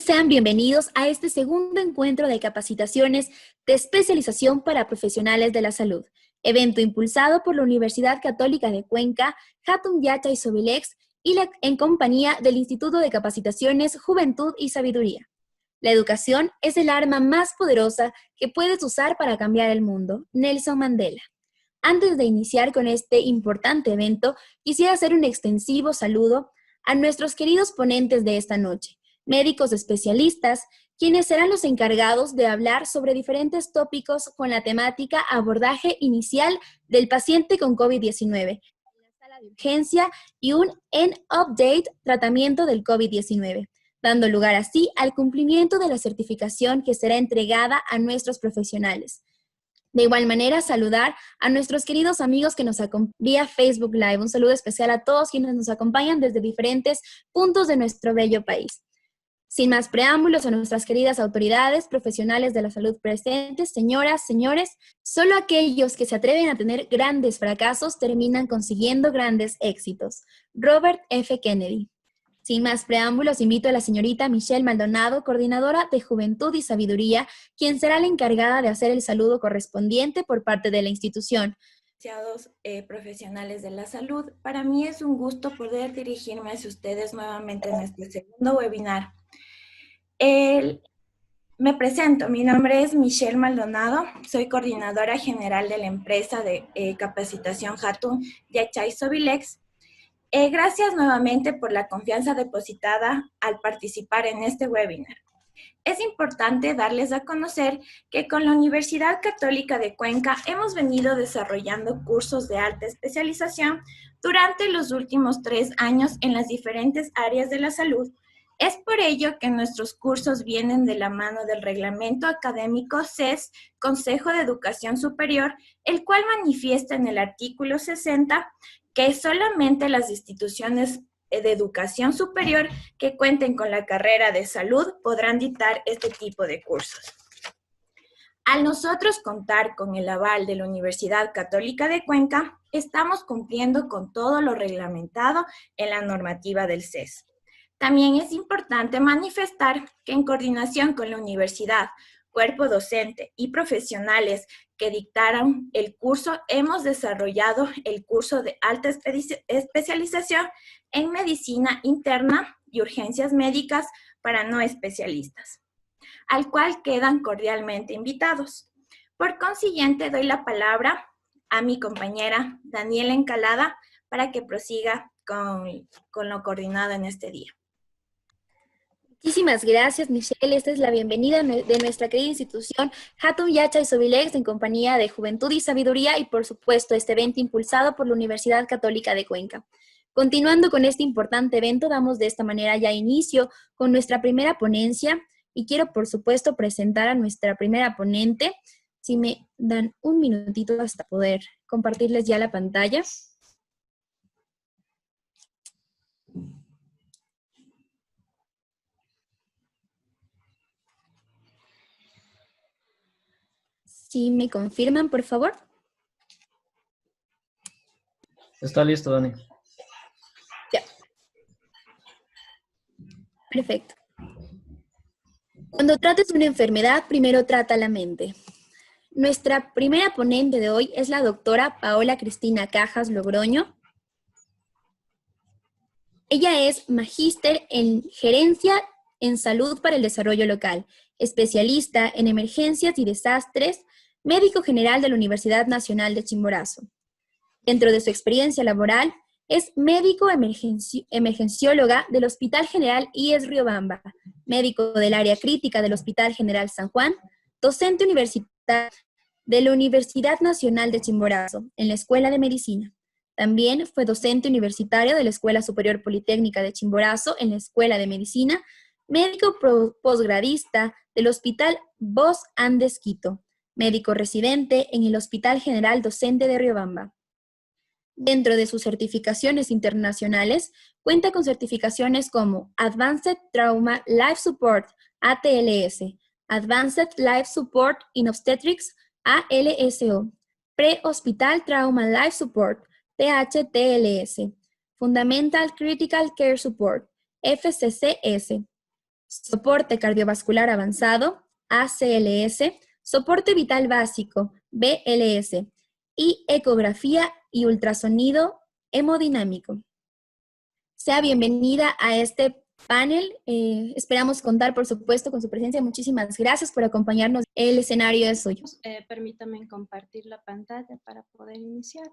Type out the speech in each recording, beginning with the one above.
Sean bienvenidos a este segundo encuentro de capacitaciones de especialización para profesionales de la salud, evento impulsado por la Universidad Católica de Cuenca, Hatum Yachay Sobilex y en compañía del Instituto de Capacitaciones Juventud y Sabiduría. La educación es el arma más poderosa que puedes usar para cambiar el mundo. Nelson Mandela. Antes de iniciar con este importante evento, quisiera hacer un extensivo saludo a nuestros queridos ponentes de esta noche, médicos especialistas, quienes serán los encargados de hablar sobre diferentes tópicos con la temática abordaje inicial del paciente con COVID-19, en la sala de urgencia y un end-update tratamiento del COVID-19, dando lugar así al cumplimiento de la certificación que será entregada a nuestros profesionales. De igual manera, saludar a nuestros queridos amigos que nos acompañan vía Facebook Live. Un saludo especial a todos quienes nos acompañan desde diferentes puntos de nuestro bello país. Sin más preámbulos, a nuestras queridas autoridades, profesionales de la salud presentes, señoras, señores, solo aquellos que se atreven a tener grandes fracasos terminan consiguiendo grandes éxitos. Robert F. Kennedy. Sin más preámbulos, invito a la señorita Michelle Maldonado, coordinadora de Juventud y Sabiduría, quien será la encargada de hacer el saludo correspondiente por parte de la institución. Profesionales de la salud, para mí es un gusto poder dirigirme hacia ustedes nuevamente en este segundo webinar. Me presento, mi nombre es Michelle Maldonado, soy coordinadora general de la empresa de capacitación Hatum Yachay Sobilex. Gracias nuevamente por la confianza depositada al participar en este webinar. Es importante darles a conocer que con la Universidad Católica de Cuenca hemos venido desarrollando cursos de alta especialización durante los últimos 3 años en las diferentes áreas de la salud. Es por ello que nuestros cursos vienen de la mano del Reglamento Académico CES, Consejo de Educación Superior, el cual manifiesta en el artículo 60 que solamente las instituciones de educación superior que cuenten con la carrera de salud podrán dictar este tipo de cursos. Al nosotros contar con el aval de la Universidad Católica de Cuenca, estamos cumpliendo con todo lo reglamentado en la normativa del CES. También es importante manifestar que en coordinación con la universidad, cuerpo docente y profesionales que dictaron el curso, hemos desarrollado el curso de alta especialización en medicina interna y urgencias médicas para no especialistas, al cual quedan cordialmente invitados. Por consiguiente, doy la palabra a mi compañera Daniela Encalada para que prosiga con lo coordinado en este día. Muchísimas gracias, Michelle. Esta es la bienvenida de nuestra querida institución Hatum Yachay Sobilex en compañía de Juventud y Sabiduría y, por supuesto, este evento impulsado por la Universidad Católica de Cuenca. Continuando con este importante evento, damos de esta manera ya inicio con nuestra primera ponencia y quiero, por supuesto, presentar a nuestra primera ponente. Si me dan un minutito hasta poder compartirles ya la pantalla. Si me confirman, por favor. Está listo, Dani. Ya. Perfecto. Cuando trates una enfermedad, primero trata la mente. Nuestra primera ponente de hoy es la doctora Paola Cristina Cajas Logroño. Ella es magíster en Gerencia en Salud para el Desarrollo Local, especialista en emergencias y desastres, médico general de la Universidad Nacional de Chimborazo. Dentro de su experiencia laboral, es médico emergencióloga del Hospital General IES Riobamba, médico del área crítica del Hospital General San Juan, docente universitario de la Universidad Nacional de Chimborazo, en la Escuela de Medicina. También fue docente universitario de la Escuela Superior Politécnica de Chimborazo, en la Escuela de Medicina, médico posgradista del Hospital Vos Andes Quito, médico residente en el Hospital General Docente de Riobamba. Dentro de sus certificaciones internacionales, cuenta con certificaciones como Advanced Trauma Life Support, ATLS, Advanced Life Support in Obstetrics, ALSO, Pre-Hospital Trauma Life Support, PHTLS, Fundamental Critical Care Support, FCCS, soporte cardiovascular avanzado, ACLS, soporte vital básico, BLS, y ecografía y ultrasonido hemodinámico. Sea bienvenida a este panel. Esperamos contar, por supuesto, con su presencia. Muchísimas gracias por acompañarnos. El escenario es suyo. Permítanme compartir la pantalla para poder iniciar.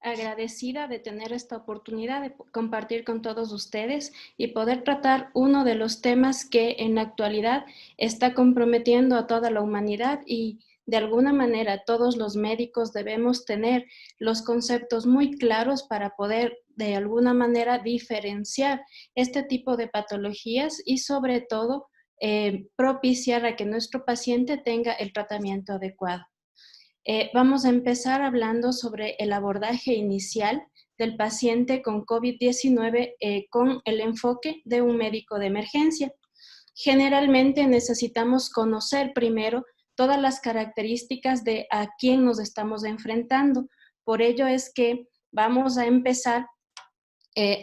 Agradecida de tener esta oportunidad de compartir con todos ustedes y poder tratar uno de los temas que en la actualidad está comprometiendo a toda la humanidad y de alguna manera todos los médicos debemos tener los conceptos muy claros para poder de alguna manera diferenciar este tipo de patologías y sobre todo propiciar a que nuestro paciente tenga el tratamiento adecuado. Vamos a empezar hablando sobre el abordaje inicial del paciente con COVID-19 con el enfoque de un médico de emergencia. Generalmente necesitamos conocer primero todas las características de a quién nos estamos enfrentando. Por ello es que vamos a empezar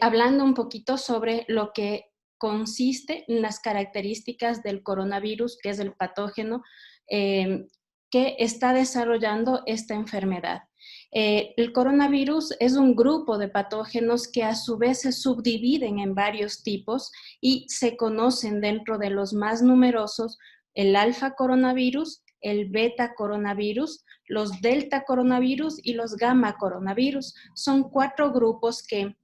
hablando un poquito sobre lo que consiste en las características del coronavirus, que es el patógeno que está desarrollando esta enfermedad. El coronavirus es un grupo de patógenos que a su vez se subdividen en varios tipos y se conocen dentro de los más numerosos el alfa coronavirus, el beta coronavirus, los delta coronavirus y los gamma coronavirus. Son 4 grupos que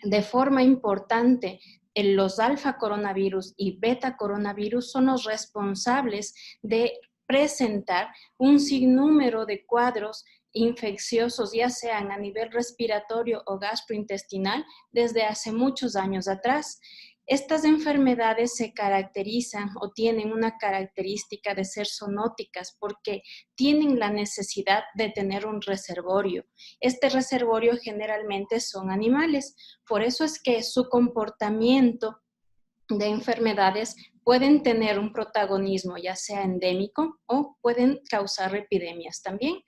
de forma importante los alfa coronavirus y beta coronavirus son los responsables de presentar un sinnúmero de cuadros infecciosos, ya sean a nivel respiratorio o gastrointestinal, desde hace muchos años atrás. Estas enfermedades se caracterizan o tienen una característica de ser zoonóticas porque tienen la necesidad de tener un reservorio. Este reservorio generalmente son animales, por eso es que su comportamiento de enfermedades pueden tener un protagonismo ya sea endémico o pueden causar epidemias también.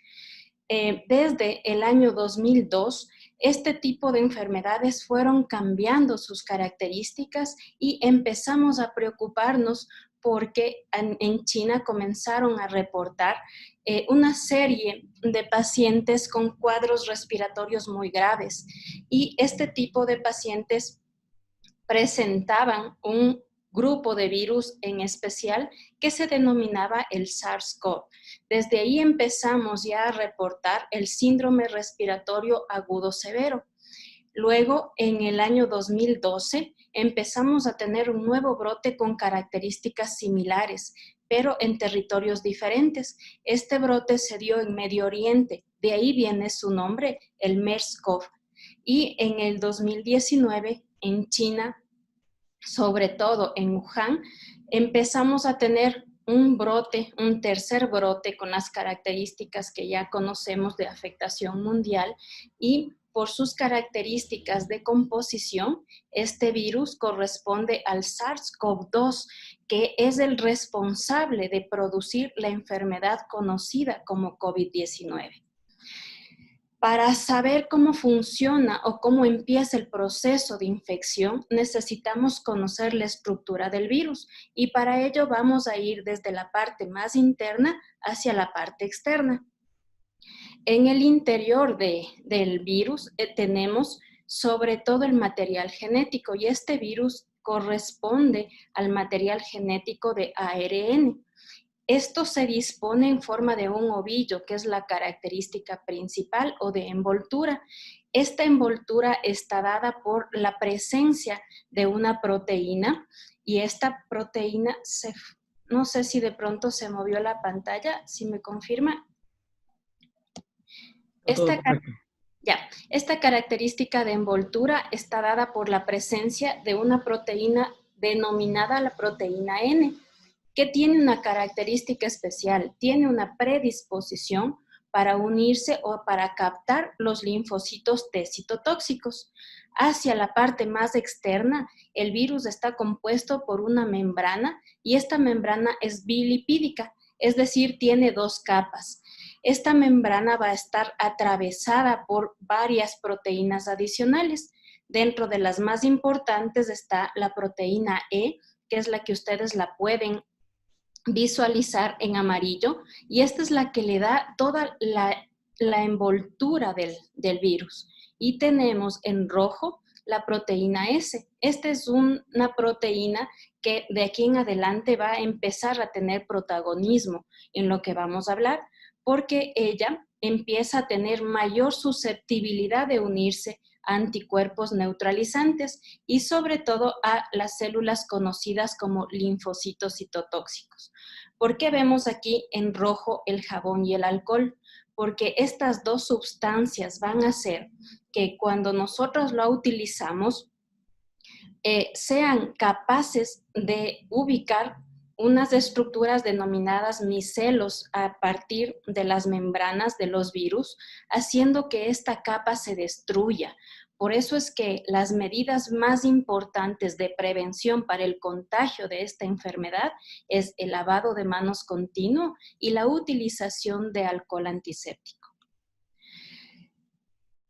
Desde el año 2002, este tipo de enfermedades fueron cambiando sus características y empezamos a preocuparnos porque en China comenzaron a reportar una serie de pacientes con cuadros respiratorios muy graves y este tipo de pacientes presentaban un grupo de virus en especial que se denominaba el SARS-CoV. Desde ahí empezamos ya a reportar el síndrome respiratorio agudo severo. Luego, en el año 2012, empezamos a tener un nuevo brote con características similares, pero en territorios diferentes. Este brote se dio en Medio Oriente, de ahí viene su nombre, el MERS-CoV. Y en el 2019, en China, sobre todo en Wuhan, empezamos a tener un brote, un tercer brote con las características que ya conocemos de afectación mundial y por sus características de composición, este virus corresponde al SARS-CoV-2, que es el responsable de producir la enfermedad conocida como COVID-19. Para saber cómo funciona o cómo empieza el proceso de infección, necesitamos conocer la estructura del virus y para ello vamos a ir desde la parte más interna hacia la parte externa. En el interior del virus tenemos sobre todo el material genético y este virus corresponde al material genético de ARN. Esto se dispone en forma de un ovillo, que es la característica principal, o de envoltura. Esta envoltura está dada por la presencia de una proteína y esta proteína, no sé si de pronto se movió la pantalla, si me confirma. Esta característica de envoltura está dada por la presencia de una proteína denominada la proteína N, que tiene una característica especial, tiene una predisposición para unirse o para captar los linfocitos T citotóxicos. Hacia la parte más externa, el virus está compuesto por una membrana y esta membrana es bilipídica, es decir, tiene 2 capas. esta membrana va a estar atravesada por varias proteínas adicionales. Dentro de las más importantes está la proteína E, que es la que ustedes la pueden visualizar en amarillo, y esta es la que le da toda la envoltura del virus. Y tenemos en rojo la proteína S. Esta es una proteína que de aquí en adelante va a empezar a tener protagonismo en lo que vamos a hablar, porque ella empieza a tener mayor susceptibilidad de unirse a anticuerpos neutralizantes y sobre todo a las células conocidas como linfocitos citotóxicos. ¿Por qué vemos aquí en rojo el jabón y el alcohol? Porque estas dos sustancias van a hacer que cuando nosotros lo utilizamos sean capaces de ubicar unas estructuras denominadas micelos a partir de las membranas de los virus, haciendo que esta capa se destruya. Por eso es que las medidas más importantes de prevención para el contagio de esta enfermedad es el lavado de manos continuo y la utilización de alcohol antiséptico.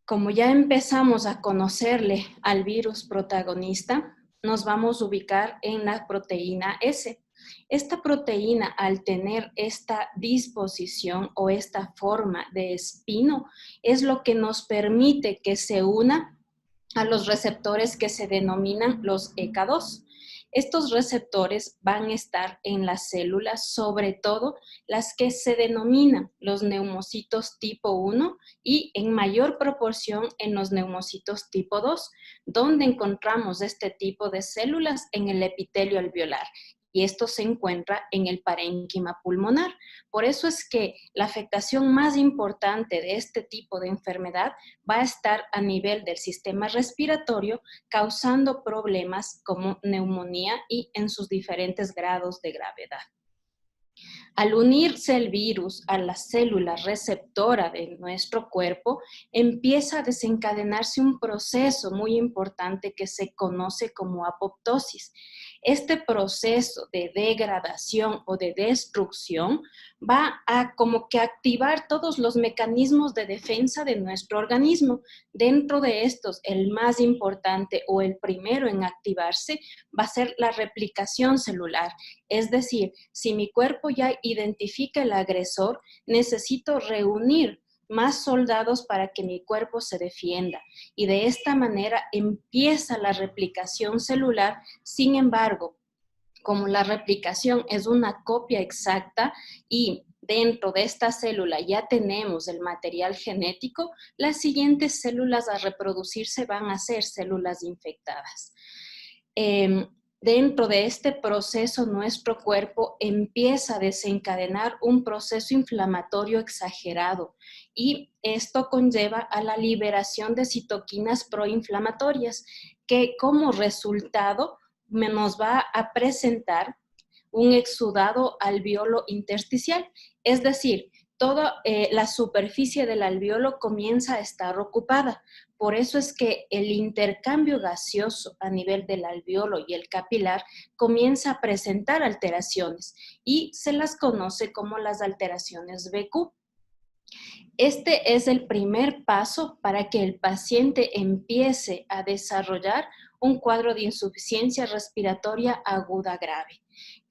Como ya empezamos a conocerle al virus protagonista, nos vamos a ubicar en la proteína S. Esta proteína, al tener esta disposición o esta forma de espino, es lo que nos permite que se una a los receptores que se denominan los ECA2. Estos receptores van a estar en las células, sobre todo las que se denominan los neumocitos tipo 1 y en mayor proporción en los neumocitos tipo 2, donde encontramos este tipo de células en el epitelio alveolar. Y esto se encuentra en el parénquima pulmonar. Por eso es que la afectación más importante de este tipo de enfermedad va a estar a nivel del sistema respiratorio, causando problemas como neumonía y en sus diferentes grados de gravedad. Al unirse el virus a la célula receptora de nuestro cuerpo, empieza a desencadenarse un proceso muy importante que se conoce como apoptosis. Este proceso de degradación o de destrucción va a como que activar todos los mecanismos de defensa de nuestro organismo. Dentro de estos, el más importante o el primero en activarse va a ser la replicación celular. Es decir, si mi cuerpo ya identifica el agresor, necesito reunir más soldados para que mi cuerpo se defienda. Y de esta manera empieza la replicación celular. Sin embargo, como la replicación es una copia exacta y dentro de esta célula ya tenemos el material genético, las siguientes células a reproducirse van a ser células infectadas. Dentro de este proceso, nuestro cuerpo empieza a desencadenar un proceso inflamatorio exagerado y esto conlleva a la liberación de citoquinas proinflamatorias que como resultado nos va a presentar un exudado alveolo intersticial, es decir, toda la superficie del alveolo comienza a estar ocupada. Por eso es que el intercambio gaseoso a nivel del alveolo y el capilar comienza a presentar alteraciones y se las conoce como las alteraciones BQ. Este es el primer paso para que el paciente empiece a desarrollar un cuadro de insuficiencia respiratoria aguda grave,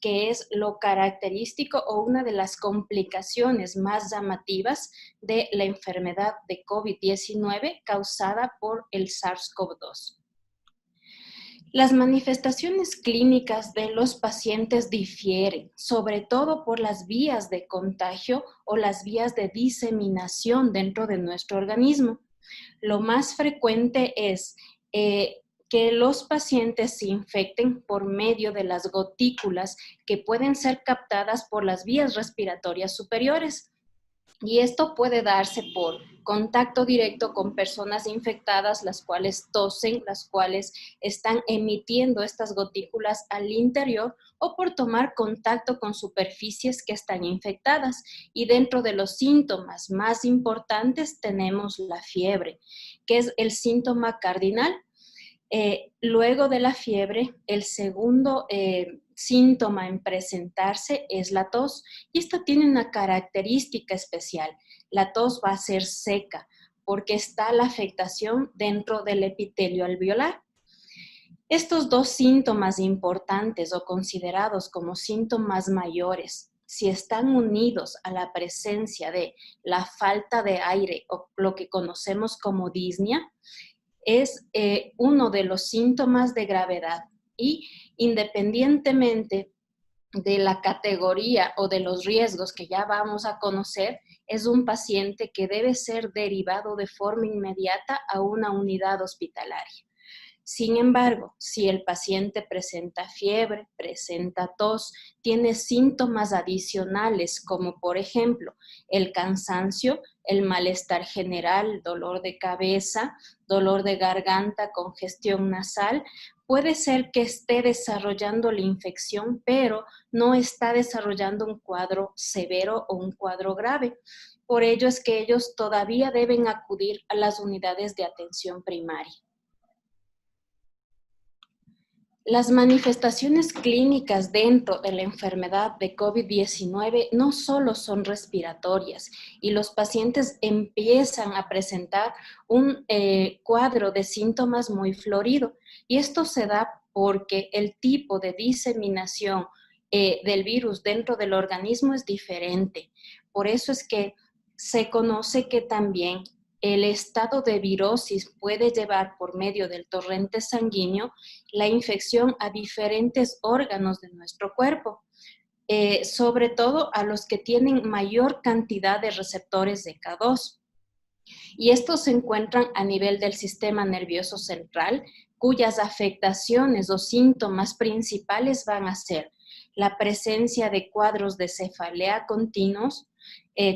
que es lo característico o una de las complicaciones más llamativas de la enfermedad de COVID-19 causada por el SARS-CoV-2. Las manifestaciones clínicas de los pacientes difieren, sobre todo por las vías de contagio o las vías de diseminación dentro de nuestro organismo. Lo más frecuente es que los pacientes se infecten por medio de las gotículas que pueden ser captadas por las vías respiratorias superiores. Y esto puede darse por contacto directo con personas infectadas, las cuales tosen, las cuales están emitiendo estas gotículas al interior, o por tomar contacto con superficies que están infectadas. Y dentro de los síntomas más importantes tenemos la fiebre, que es el síntoma cardinal. Luego de la fiebre, el segundo síntoma en presentarse es la tos, y esta tiene una característica especial, la tos va a ser seca porque está la afectación dentro del epitelio alveolar. Estos dos síntomas importantes o considerados como síntomas mayores, si están unidos a la presencia de la falta de aire o lo que conocemos como disnea, es uno de los síntomas de gravedad y independientemente de la categoría o de los riesgos que ya vamos a conocer, es un paciente que debe ser derivado de forma inmediata a una unidad hospitalaria. Sin embargo, si el paciente presenta fiebre, presenta tos, tiene síntomas adicionales como por ejemplo el cansancio, el malestar general, dolor de cabeza, dolor de garganta, congestión nasal, puede ser que esté desarrollando la infección, pero no está desarrollando un cuadro severo o un cuadro grave. Por ello es que ellos todavía deben acudir a las unidades de atención primaria. Las manifestaciones clínicas dentro de la enfermedad de COVID-19 no solo son respiratorias y los pacientes empiezan a presentar un cuadro de síntomas muy florido y esto se da porque el tipo de diseminación del virus dentro del organismo es diferente. Por eso es que se conoce que también el estado de virosis puede llevar por medio del torrente sanguíneo la infección a diferentes órganos de nuestro cuerpo, sobre todo a los que tienen mayor cantidad de receptores de K2. Y estos se encuentran a nivel del sistema nervioso central, cuyas afectaciones o síntomas principales van a ser la presencia de cuadros de cefalea continuos,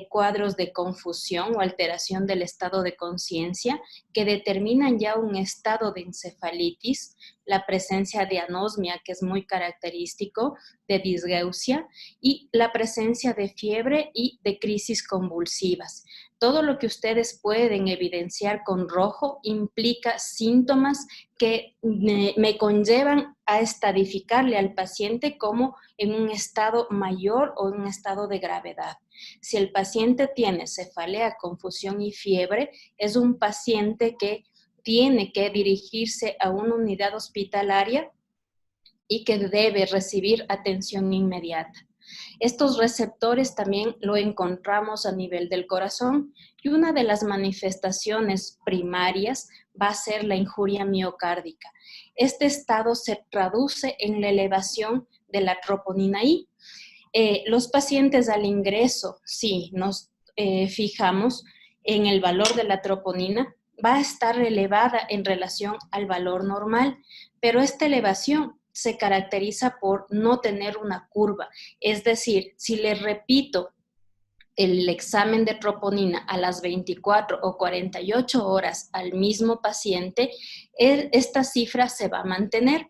cuadros de confusión o alteración del estado de conciencia que determinan ya un estado de encefalitis, la presencia de anosmia, que es muy característico, de disgeusia, y la presencia de fiebre y de crisis convulsivas. Todo lo que ustedes pueden evidenciar con rojo implica síntomas que me conllevan a estadificarle al paciente como en un estado mayor o en un estado de gravedad. Si el paciente tiene cefalea, confusión y fiebre, es un paciente que tiene que dirigirse a una unidad hospitalaria y que debe recibir atención inmediata. Estos receptores también lo encontramos a nivel del corazón y una de las manifestaciones primarias va a ser la injuria miocárdica. Este estado se traduce en la elevación de la troponina I. Los pacientes al ingreso, si nos fijamos en el valor de la troponina, va a estar elevada en relación al valor normal, pero esta elevación se caracteriza por no tener una curva. Es decir, si le repito el examen de troponina a las 24 o 48 horas al mismo paciente, esta cifra se va a mantener.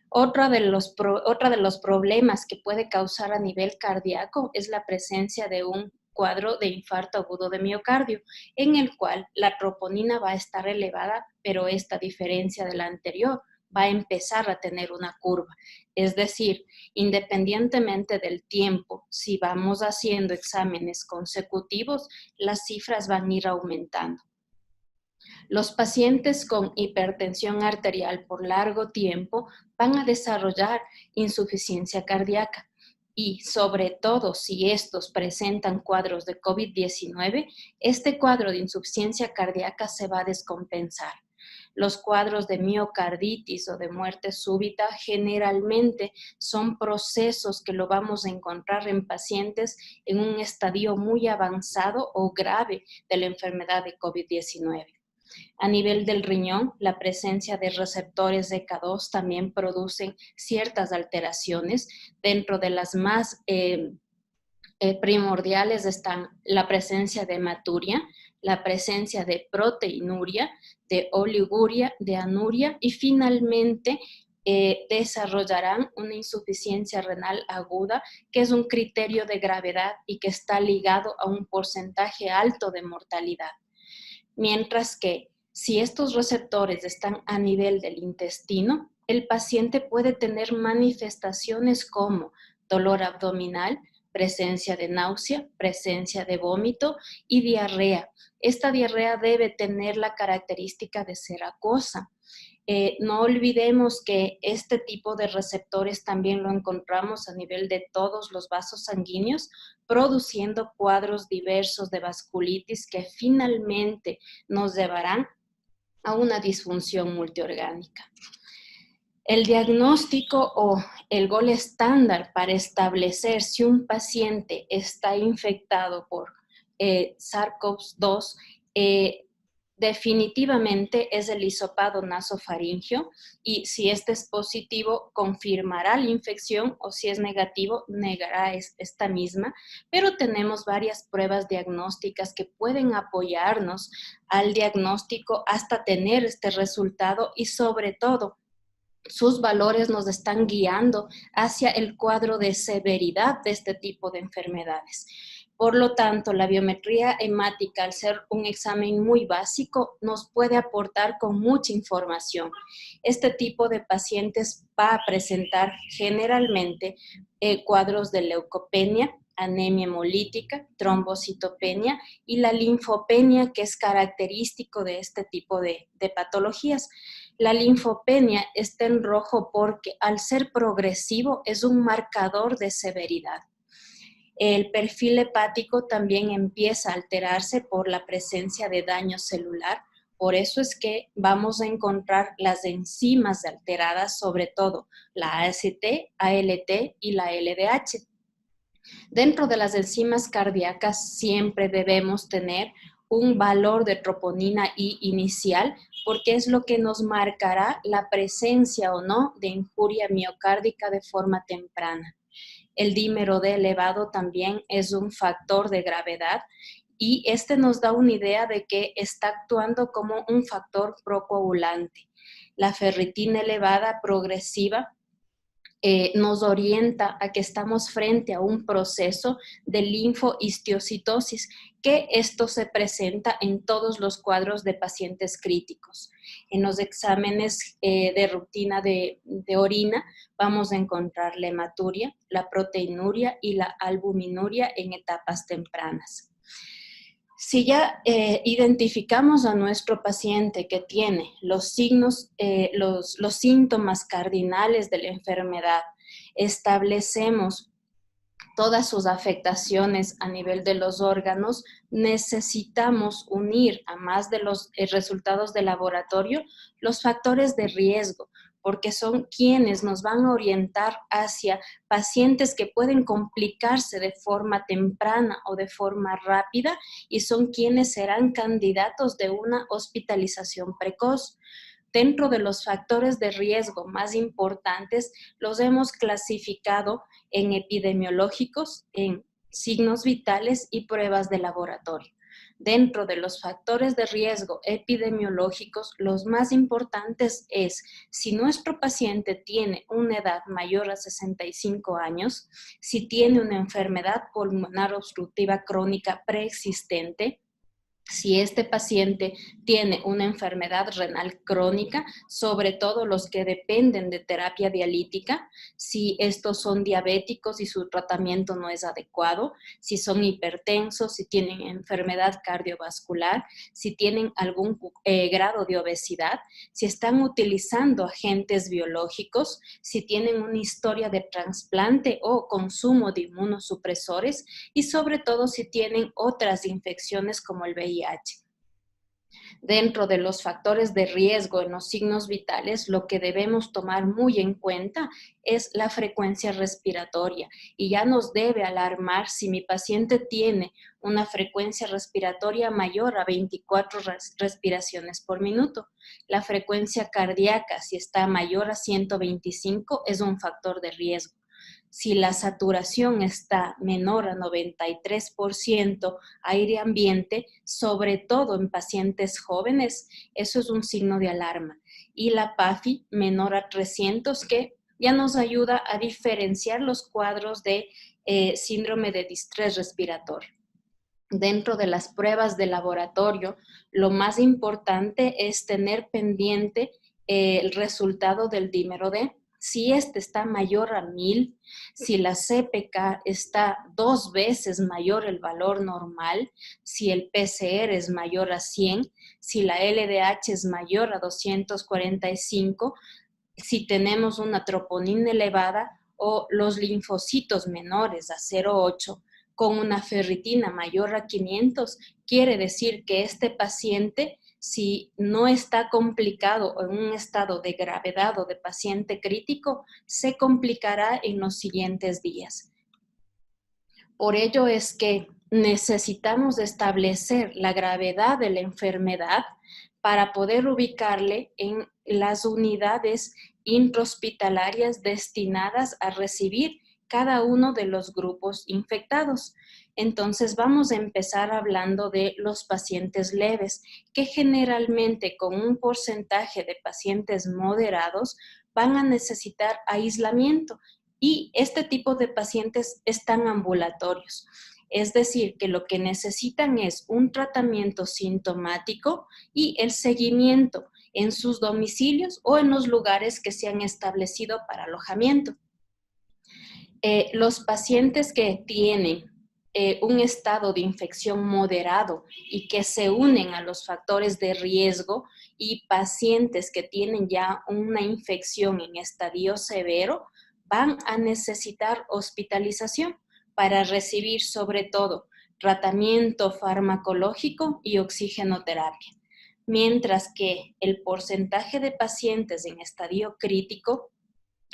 Otro de los problemas que puede causar a nivel cardíaco es la presencia de un cuadro de infarto agudo de miocardio, en el cual la troponina va a estar elevada, pero esta diferencia de la anterior va a empezar a tener una curva. Es decir, independientemente del tiempo, si vamos haciendo exámenes consecutivos, las cifras van a ir aumentando. Los pacientes con hipertensión arterial por largo tiempo van a desarrollar insuficiencia cardíaca y sobre todo si estos presentan cuadros de COVID-19, este cuadro de insuficiencia cardíaca se va a descompensar. Los cuadros de miocarditis o de muerte súbita generalmente son procesos que lo vamos a encontrar en pacientes en un estadio muy avanzado o grave de la enfermedad de COVID-19. A nivel del riñón, la presencia de receptores de K2 también producen ciertas alteraciones. Dentro de las más primordiales están la presencia de hematuria, la presencia de proteinuria, de oliguria, de anuria y finalmente desarrollarán una insuficiencia renal aguda, que es un criterio de gravedad y que está ligado a un porcentaje alto de mortalidad. Mientras que si estos receptores están a nivel del intestino, el paciente puede tener manifestaciones como dolor abdominal, presencia de náusea, presencia de vómito y diarrea. Esta diarrea debe tener la característica de ser acuosa. No olvidemos que este tipo de receptores también lo encontramos a nivel de todos los vasos sanguíneos, produciendo cuadros diversos de vasculitis que finalmente nos llevarán a una disfunción multiorgánica. El diagnóstico o el gol estándar para establecer si un paciente está infectado por SARS-CoV-2 definitivamente es el hisopado nasofaringio, y si este es positivo confirmará la infección, o si es negativo negará esta misma, pero tenemos varias pruebas diagnósticas que pueden apoyarnos al diagnóstico hasta tener este resultado, y sobre todo sus valores nos están guiando hacia el cuadro de severidad de este tipo de enfermedades. Por lo tanto, la biometría hemática, al ser un examen muy básico, nos puede aportar con mucha información. Este tipo de pacientes va a presentar generalmente cuadros de leucopenia, anemia hemolítica, trombocitopenia y la linfopenia, que es característico de este tipo de patologías. La linfopenia está en rojo porque, al ser progresivo, es un marcador de severidad. El perfil hepático también empieza a alterarse por la presencia de daño celular. Por eso es que vamos a encontrar las enzimas alteradas, sobre todo la AST, ALT y la LDH. Dentro de las enzimas cardíacas siempre debemos tener un valor de troponina I inicial, porque es lo que nos marcará la presencia o no de injuria miocárdica de forma temprana. El dímero D elevado también es un factor de gravedad, y este nos da una idea de que está actuando como un factor procoagulante. La ferritina elevada progresiva nos orienta a que estamos frente a un proceso de linfohistiocytosis, que esto se presenta en todos los cuadros de pacientes críticos. En los exámenes de rutina de orina vamos a encontrar la hematuria, la proteinuria y la albuminuria en etapas tempranas. Si ya identificamos a nuestro paciente que tiene los signos, los síntomas cardinales de la enfermedad, establecemos todas sus afectaciones a nivel de los órganos, necesitamos unir, a más de los resultados de laboratorio, los factores de riesgo, porque son quienes nos van a orientar hacia pacientes que pueden complicarse de forma temprana o de forma rápida, y son quienes serán candidatos de una hospitalización precoz. Dentro de los factores de riesgo más importantes, los hemos clasificado en epidemiológicos, en signos vitales y pruebas de laboratorio. Dentro de los factores de riesgo epidemiológicos, los más importantes es si nuestro paciente tiene una edad mayor a 65 años, si tiene una enfermedad pulmonar obstructiva crónica preexistente, si este paciente tiene una enfermedad renal crónica, sobre todo los que dependen de terapia dialítica, si estos son diabéticos y su tratamiento no es adecuado, si son hipertensos, si tienen enfermedad cardiovascular, si tienen algún grado de obesidad, si están utilizando agentes biológicos, si tienen una historia de trasplante o consumo de inmunosupresores, y sobre todo si tienen otras infecciones como el VIH. Dentro de los factores de riesgo en los signos vitales, lo que debemos tomar muy en cuenta es la frecuencia respiratoria, y ya nos debe alarmar si mi paciente tiene una frecuencia respiratoria mayor a 24 respiraciones por minuto. La frecuencia cardíaca, si está mayor a 125, es un factor de riesgo. Si la saturación está menor a 93% aire ambiente, sobre todo en pacientes jóvenes, eso es un signo de alarma. Y la PAFI menor a 300, que ya nos ayuda a diferenciar los cuadros de síndrome de distrés respiratorio. Dentro de las pruebas de laboratorio, lo más importante es tener pendiente el resultado del dímero D. Si este está mayor a 1000, si la CPK está 2 veces mayor el valor normal, si el PCR es mayor a 100, si la LDH es mayor a 245, si tenemos una troponina elevada o los linfocitos menores a 0,8 con una ferritina mayor a 500, quiere decir que este paciente, si no está complicado o en un estado de gravedad o de paciente crítico, se complicará en los siguientes días. Por ello es que necesitamos establecer la gravedad de la enfermedad para poder ubicarle en las unidades intrahospitalarias destinadas a recibir cada uno de los grupos infectados. Entonces vamos a empezar hablando de los pacientes leves, que generalmente con un porcentaje de pacientes moderados van a necesitar aislamiento. Y este tipo de pacientes están ambulatorios. Es decir, que lo que necesitan es un tratamiento sintomático y el seguimiento en sus domicilios o en los lugares que se han establecido para alojamiento. Los pacientes que tienen un estado de infección moderado y que se unen a los factores de riesgo y pacientes que tienen ya una infección en estadio severo, van a necesitar hospitalización para recibir sobre todo tratamiento farmacológico y oxigenoterapia. Mientras que el porcentaje de pacientes en estadio crítico,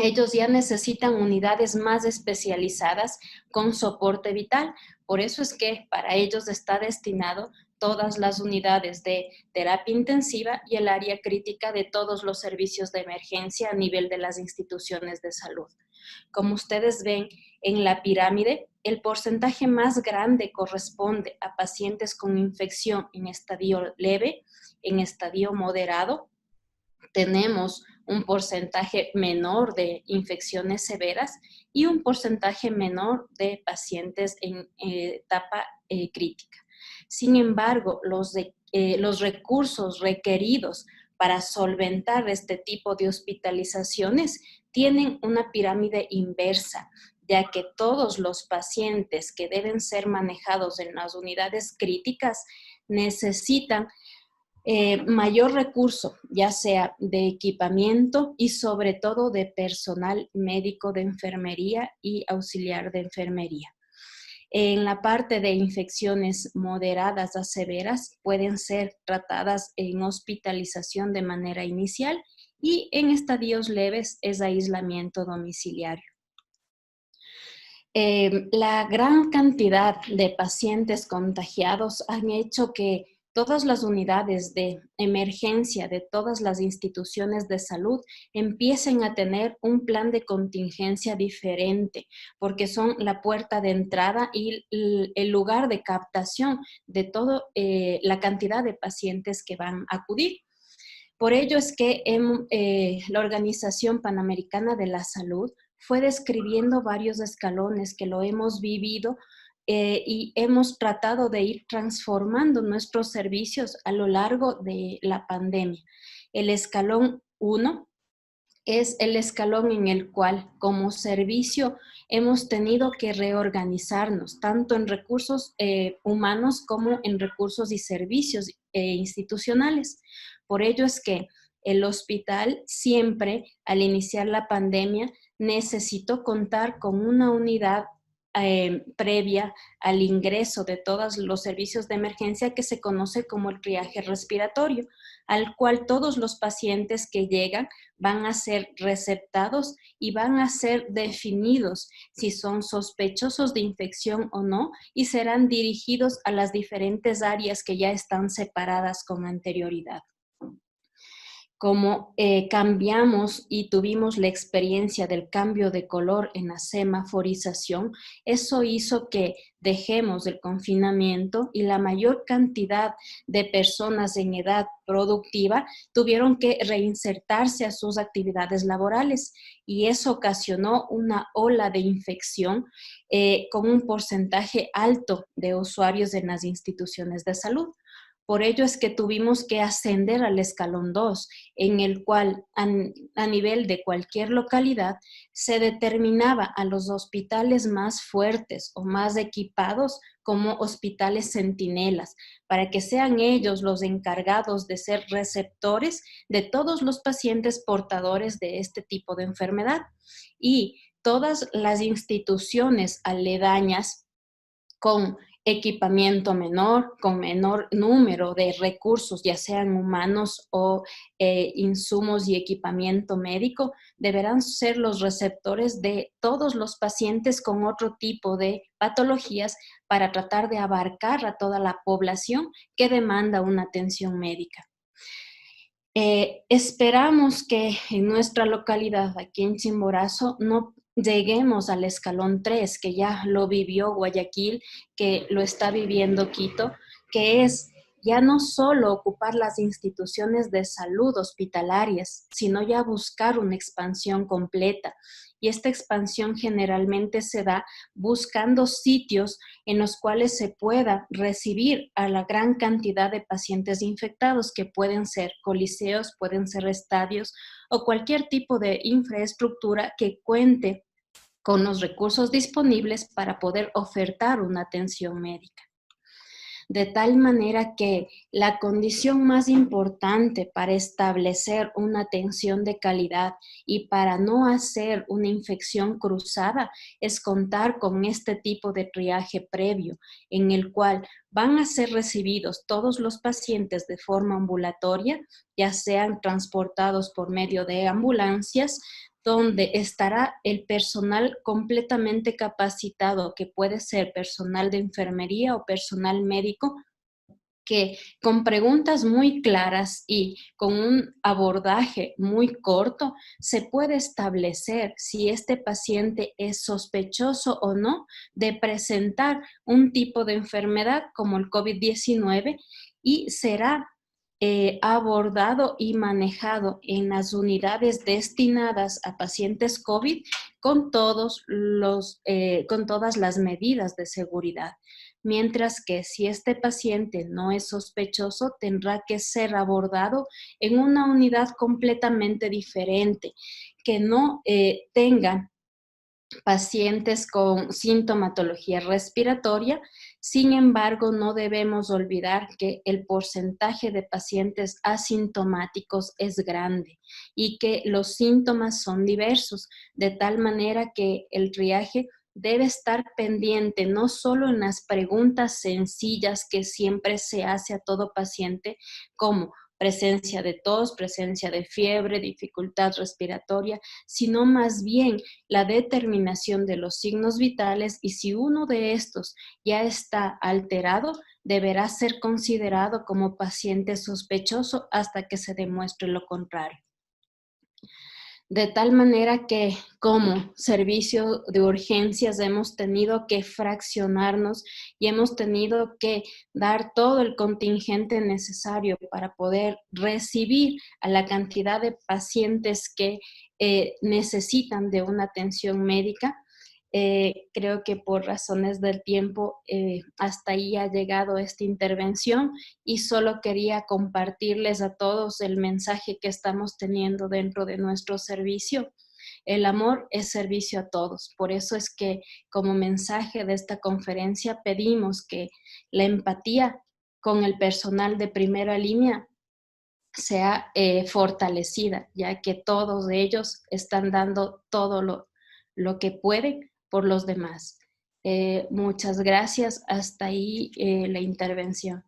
ellos ya necesitan unidades más especializadas con soporte vital. Por eso es que para ellos está destinado todas las unidades de terapia intensiva y el área crítica de todos los servicios de emergencia a nivel de las instituciones de salud. Como ustedes ven en la pirámide, el porcentaje más grande corresponde a pacientes con infección en estadio leve, en estadio moderado. Tenemos un porcentaje menor de infecciones severas y un porcentaje menor de pacientes en etapa crítica. Sin embargo, los recursos requeridos para solventar este tipo de hospitalizaciones tienen una pirámide inversa, ya que todos los pacientes que deben ser manejados en las unidades críticas necesitan mayor recurso, ya sea de equipamiento y sobre todo de personal médico de enfermería y auxiliar de enfermería. En la parte de infecciones moderadas a severas pueden ser tratadas en hospitalización de manera inicial y en estadios leves es aislamiento domiciliario. La gran cantidad de pacientes contagiados han hecho que todas las unidades de emergencia de todas las instituciones de salud empiecen a tener un plan de contingencia diferente, porque son la puerta de entrada y el lugar de captación de toda la cantidad de pacientes que van a acudir. Por ello es que la Organización Panamericana de la Salud fue describiendo varios escalones que lo hemos vivido y hemos tratado de ir transformando nuestros servicios a lo largo de la pandemia. El escalón 1 es el escalón en el cual como servicio hemos tenido que reorganizarnos, tanto en recursos humanos como en recursos y servicios institucionales. Por ello es que el hospital siempre, al iniciar la pandemia, necesitó contar con una unidad previa al ingreso de todos los servicios de emergencia que se conoce como el triaje respiratorio, al cual todos los pacientes que llegan van a ser receptados y van a ser definidos si son sospechosos de infección o no y serán dirigidos a las diferentes áreas que ya están separadas con anterioridad. Como cambiamos y tuvimos la experiencia del cambio de color en la semaforización, eso hizo que dejemos el confinamiento y la mayor cantidad de personas en edad productiva tuvieron que reinsertarse a sus actividades laborales y eso ocasionó una ola de infección con un porcentaje alto de usuarios en las instituciones de salud. Por ello es que tuvimos que ascender al escalón 2, en el cual a nivel de cualquier localidad se determinaba a los hospitales más fuertes o más equipados como hospitales centinelas, para que sean ellos los encargados de ser receptores de todos los pacientes portadores de este tipo de enfermedad. Y todas las instituciones aledañas con equipamiento menor, con menor número de recursos, ya sean humanos o insumos y equipamiento médico, deberán ser los receptores de todos los pacientes con otro tipo de patologías para tratar de abarcar a toda la población que demanda una atención médica. Esperamos que en nuestra localidad, aquí en Chimborazo, no lleguemos al escalón 3, que ya lo vivió Guayaquil, que lo está viviendo Quito, que es ya no solo ocupar las instituciones de salud hospitalarias, sino ya buscar una expansión completa. Y esta expansión generalmente se da buscando sitios en los cuales se pueda recibir a la gran cantidad de pacientes infectados, que pueden ser coliseos, pueden ser estadios o cualquier tipo de infraestructura que cuente con los recursos disponibles para poder ofertar una atención médica. De tal manera que la condición más importante para establecer una atención de calidad y para no hacer una infección cruzada es contar con este tipo de triaje previo, en el cual van a ser recibidos todos los pacientes de forma ambulatoria, ya sean transportados por medio de ambulancias, donde estará el personal completamente capacitado, que puede ser personal de enfermería o personal médico, que con preguntas muy claras y con un abordaje muy corto se puede establecer si este paciente es sospechoso o no de presentar un tipo de enfermedad como el COVID-19 y será abordado y manejado en las unidades destinadas a pacientes COVID con todas las medidas de seguridad. Mientras que si este paciente no es sospechoso, tendrá que ser abordado en una unidad completamente diferente, que no tenga pacientes con sintomatología respiratoria. Sin embargo, no debemos olvidar que el porcentaje de pacientes asintomáticos es grande y que los síntomas son diversos, de tal manera que el triaje debe estar pendiente no solo en las preguntas sencillas que siempre se hace a todo paciente, como presencia de tos, presencia de fiebre, dificultad respiratoria, sino más bien la determinación de los signos vitales, y si uno de estos ya está alterado, deberá ser considerado como paciente sospechoso hasta que se demuestre lo contrario. De tal manera que como servicio de urgencias hemos tenido que fraccionarnos y hemos tenido que dar todo el contingente necesario para poder recibir a la cantidad de pacientes que necesitan de una atención médica. Creo que por razones del tiempo hasta ahí ha llegado esta intervención y solo quería compartirles a todos el mensaje que estamos teniendo dentro de nuestro servicio. El amor es servicio a todos. Por eso es que como mensaje de esta conferencia pedimos que la empatía con el personal de primera línea sea fortalecida, ya que todos ellos están dando todo lo que pueden por los demás. Muchas gracias. Hasta ahí la intervención.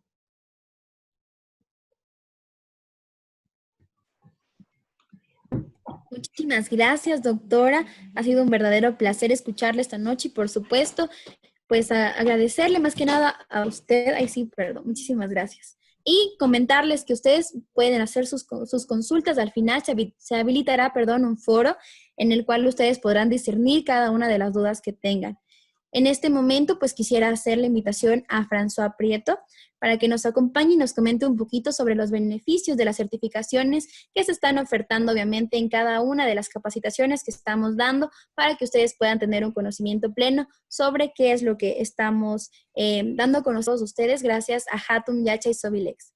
Muchísimas gracias, doctora. Ha sido un verdadero placer escucharle esta noche y, por supuesto, pues agradecerle más que nada a usted. Ay, sí, perdón. Muchísimas gracias. Y comentarles que ustedes pueden hacer sus consultas. Al final se habilitará, un foro en el cual ustedes podrán discernir cada una de las dudas que tengan. En este momento, pues quisiera hacer la invitación a François Prieto para que nos acompañe y nos comente un poquito sobre los beneficios de las certificaciones que se están ofertando, obviamente, en cada una de las capacitaciones que estamos dando para que ustedes puedan tener un conocimiento pleno sobre qué es lo que estamos dando con todos ustedes gracias a Hatum Yachay Sobilex.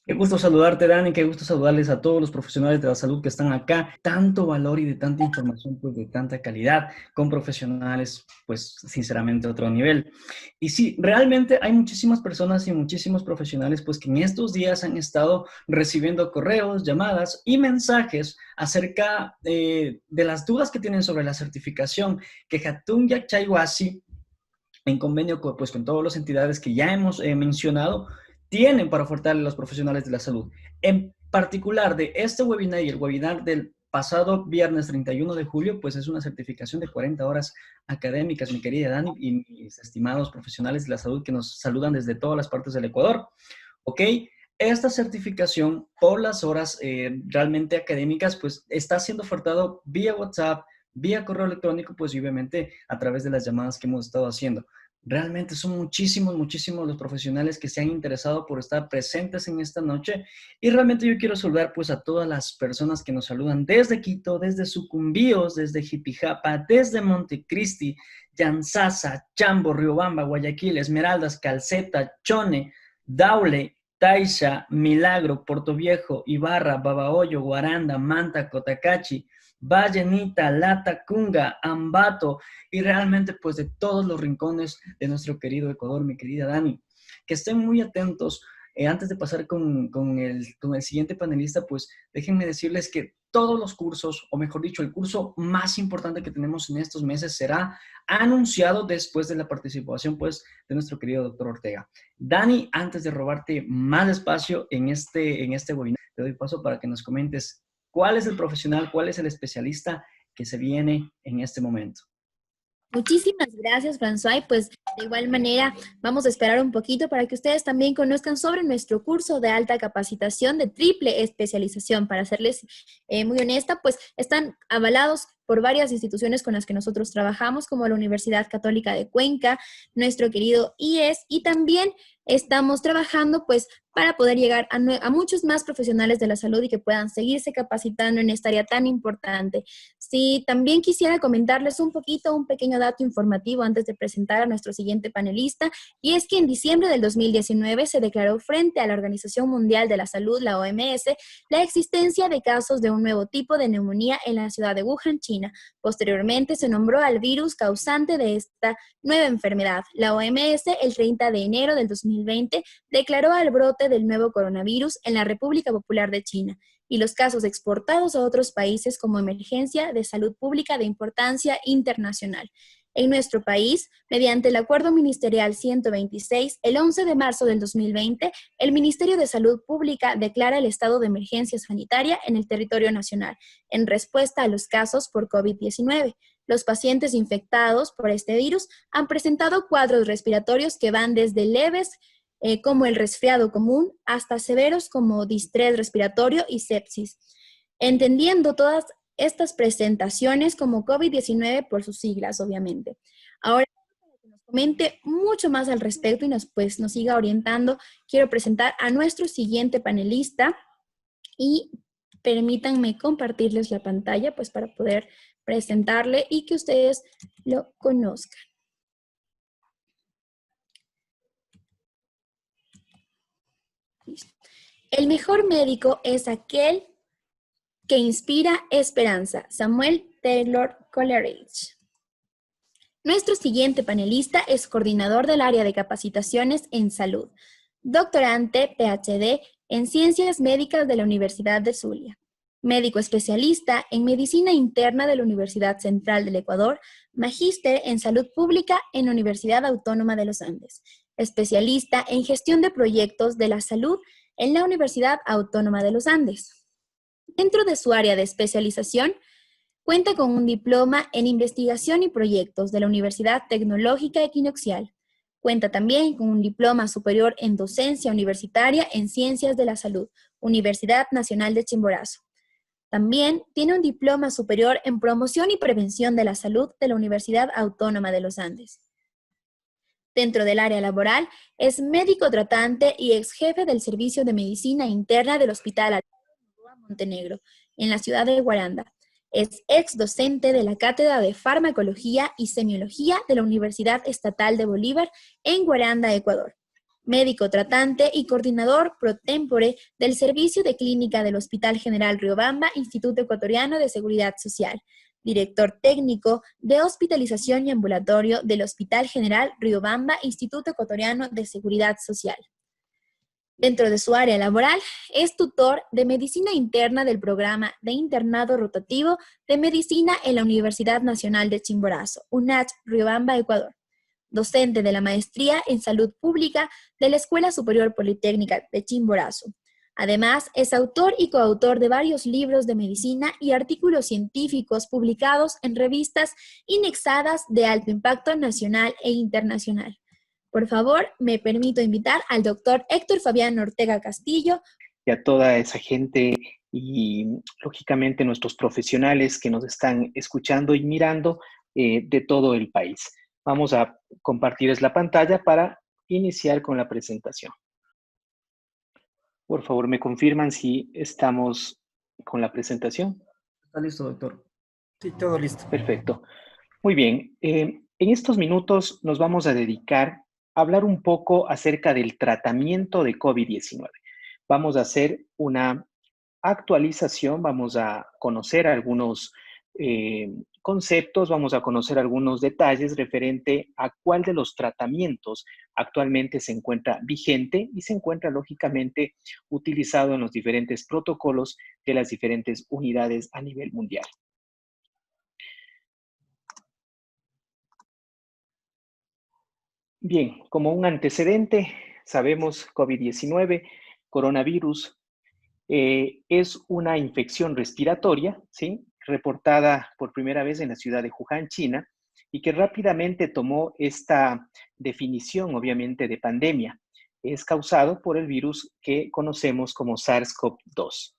Qué gusto saludarte, Dani, qué gusto saludarles a todos los profesionales de la salud que están acá. Tanto valor y de tanta información, pues de tanta calidad, con profesionales, pues sinceramente a otro nivel. Y sí, realmente hay muchísimas personas y muchísimos profesionales, pues que en estos días han estado recibiendo correos, llamadas y mensajes acerca de las dudas que tienen sobre la certificación que Hatun Yakchaiwasi, en convenio pues, con todas las entidades que ya hemos mencionado, tienen para ofertarle a los profesionales de la salud. En particular de este webinar y el webinar del pasado viernes 31 de julio, pues es una certificación de 40 horas académicas, mi querida Dani, y mis estimados profesionales de la salud que nos saludan desde todas las partes del Ecuador. ¿Ok? Esta certificación por las horas realmente académicas, pues está siendo ofertado vía WhatsApp, vía correo electrónico, pues y obviamente a través de las llamadas que hemos estado haciendo. Realmente son muchísimos, muchísimos los profesionales que se han interesado por estar presentes en esta noche y realmente yo quiero saludar pues a todas las personas que nos saludan desde Quito, desde Sucumbíos, desde Jipijapa, desde Montecristi, Yansasa, Chambo, Riobamba, Guayaquil, Esmeraldas, Calceta, Chone, Daule, Taisha, Milagro, Portoviejo, Ibarra, Babahoyo, Guaranda, Manta, Cotacachi, Vallenita, Latacunga, Ambato y realmente pues de todos los rincones de nuestro querido Ecuador, mi querida Dani. Que estén muy atentos. Antes de pasar con el siguiente panelista, pues déjenme decirles que todos los cursos, o mejor dicho, el curso más importante que tenemos en estos meses será anunciado después de la participación pues de nuestro querido doctor Ortega. Dani, antes de robarte más espacio en este webinar, te doy paso para que nos comentes cuál es el profesional, cuál es el especialista que se viene en este momento. Muchísimas gracias, François. Pues de igual manera vamos a esperar un poquito para que ustedes también conozcan sobre nuestro curso de alta capacitación de triple especialización. Para serles muy honesta, pues están avalados por varias instituciones con las que nosotros trabajamos, como la Universidad Católica de Cuenca, nuestro querido IES, y también estamos trabajando pues para poder llegar a muchos más profesionales de la salud y que puedan seguirse capacitando en esta área tan importante. Sí, también quisiera comentarles un pequeño dato informativo antes de presentar a nuestro siguiente panelista, y es que en diciembre del 2019 se declaró frente a la Organización Mundial de la Salud, la OMS, la existencia de casos de un nuevo tipo de neumonía en la ciudad de Wuhan, China. Posteriormente se nombró al virus causante de esta nueva enfermedad. La OMS, el 30 de enero del 2020, declaró al brote del nuevo coronavirus en la República Popular de China y los casos exportados a otros países como emergencia de salud pública de importancia internacional. En nuestro país, mediante el Acuerdo Ministerial 126, el 11 de marzo del 2020, el Ministerio de Salud Pública declara el estado de emergencia sanitaria en el territorio nacional, en respuesta a los casos por COVID-19. Los pacientes infectados por este virus han presentado cuadros respiratorios que van desde leves, como el resfriado común, hasta severos como distrés respiratorio y sepsis, entendiendo todas estas presentaciones como COVID-19 por sus siglas, obviamente. Ahora, para que nos comente mucho más al respecto y nos siga orientando, quiero presentar a nuestro siguiente panelista y permítanme compartirles la pantalla pues para poder presentarle y que ustedes lo conozcan. Listo. El mejor médico es aquel que inspira esperanza. Samuel Taylor Coleridge. Nuestro siguiente panelista es coordinador del área de capacitaciones en salud, doctorante PhD en Ciencias Médicas de la Universidad de Zulia, médico especialista en Medicina Interna de la Universidad Central del Ecuador, magíster en Salud Pública en la Universidad Autónoma de los Andes, especialista en Gestión de Proyectos de la Salud en la Universidad Autónoma de los Andes. Dentro de su área de especialización, cuenta con un diploma en Investigación y Proyectos de la Universidad Tecnológica Equinoccial. Cuenta también con un diploma superior en Docencia Universitaria en Ciencias de la Salud, Universidad Nacional de Chimborazo. También tiene un diploma superior en Promoción y Prevención de la Salud de la Universidad Autónoma de los Andes. Dentro del área laboral, es médico tratante y ex jefe del Servicio de Medicina Interna del Hospital Alfredo Montenegro, en la ciudad de Guaranda. Es ex docente de la Cátedra de Farmacología y Semiología de la Universidad Estatal de Bolívar en Guaranda, Ecuador. médico tratante y coordinador pro tempore del Servicio de Clínica del Hospital General Riobamba, Instituto Ecuatoriano de Seguridad Social, director técnico de hospitalización y ambulatorio del Hospital General Riobamba, Instituto Ecuatoriano de Seguridad Social. Dentro de su área laboral, es tutor de Medicina Interna del programa de internado rotativo de Medicina en la Universidad Nacional de Chimborazo, UNACH, Riobamba, Ecuador. Docente de la Maestría en Salud Pública de la Escuela Superior Politécnica de Chimborazo. Además, es autor y coautor de varios libros de medicina y artículos científicos publicados en revistas indexadas de alto impacto nacional e internacional. Por favor, me permito invitar al doctor Héctor Fabián Ortega Castillo. Y a toda esa gente y, lógicamente, nuestros profesionales que nos están escuchando y mirando de todo el país. Vamos a compartirles la pantalla para iniciar con la presentación. Por favor, me confirman si estamos con la presentación. Está listo, doctor. Sí, todo listo. Perfecto. Muy bien. En estos minutos nos vamos a dedicar a hablar un poco acerca del tratamiento de COVID-19. Vamos a hacer una actualización, vamos a conocer algunos conceptos, vamos a conocer algunos detalles referente a cuál de los tratamientos actualmente se encuentra vigente y se encuentra lógicamente utilizado en los diferentes protocolos de las diferentes unidades a nivel mundial. Bien, como un antecedente, sabemos COVID-19, coronavirus, es una infección respiratoria, ¿sí?, reportada por primera vez en la ciudad de Wuhan, China, y que rápidamente tomó esta definición, obviamente, de pandemia. Es causado por el virus que conocemos como SARS-CoV-2.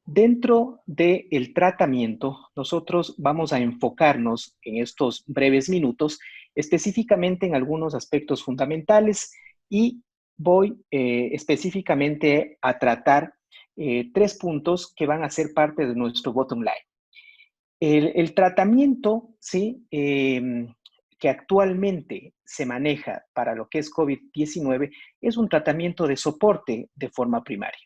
Dentro del tratamiento, nosotros vamos a enfocarnos en estos breves minutos específicamente en algunos aspectos fundamentales y voy específicamente a tratar 3 puntos que van a ser parte de nuestro bottom line. El tratamiento, ¿sí?, que actualmente se maneja para lo que es COVID-19 es un tratamiento de soporte de forma primaria.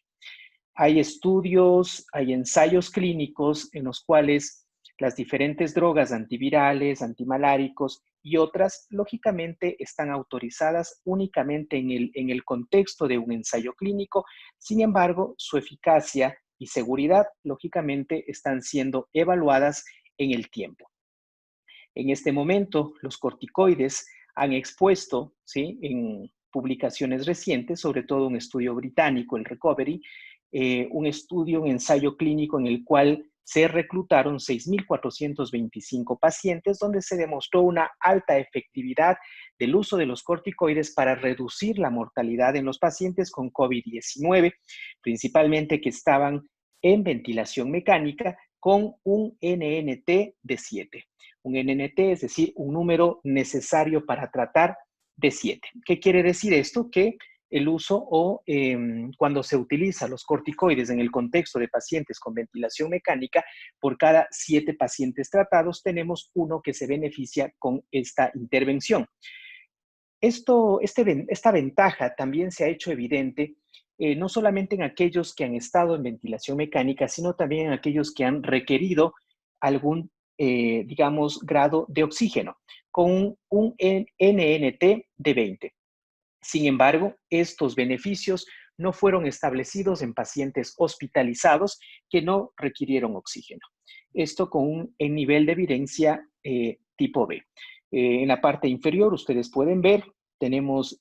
Hay estudios, hay ensayos clínicos en los cuales las diferentes drogas antivirales, antimaláricos y otras, lógicamente, están autorizadas únicamente en el contexto de un ensayo clínico. Sin embargo, su eficacia y seguridad, lógicamente, están siendo evaluadas en el tiempo. En este momento, los corticoides han expuesto, ¿sí?, en publicaciones recientes, sobre todo un estudio británico, el Recovery, un estudio, un ensayo clínico en el cual se reclutaron 6.425 pacientes, donde se demostró una alta efectividad del uso de los corticoides para reducir la mortalidad en los pacientes con COVID-19, principalmente que estaban en ventilación mecánica con un NNT de 7. Un NNT, es decir, un número necesario para tratar de 7. ¿Qué quiere decir esto? Que el uso o cuando se utiliza los corticoides en el contexto de pacientes con ventilación mecánica, por cada 7 pacientes tratados tenemos uno que se beneficia con esta intervención. Esta ventaja también se ha hecho evidente no solamente en aquellos que han estado en ventilación mecánica, sino también en aquellos que han requerido algún, digamos, grado de oxígeno, con un NNT de 20. Sin embargo, estos beneficios no fueron establecidos en pacientes hospitalizados que no requirieron oxígeno. Esto con un nivel de evidencia tipo B. En la parte inferior, ustedes pueden ver, tenemos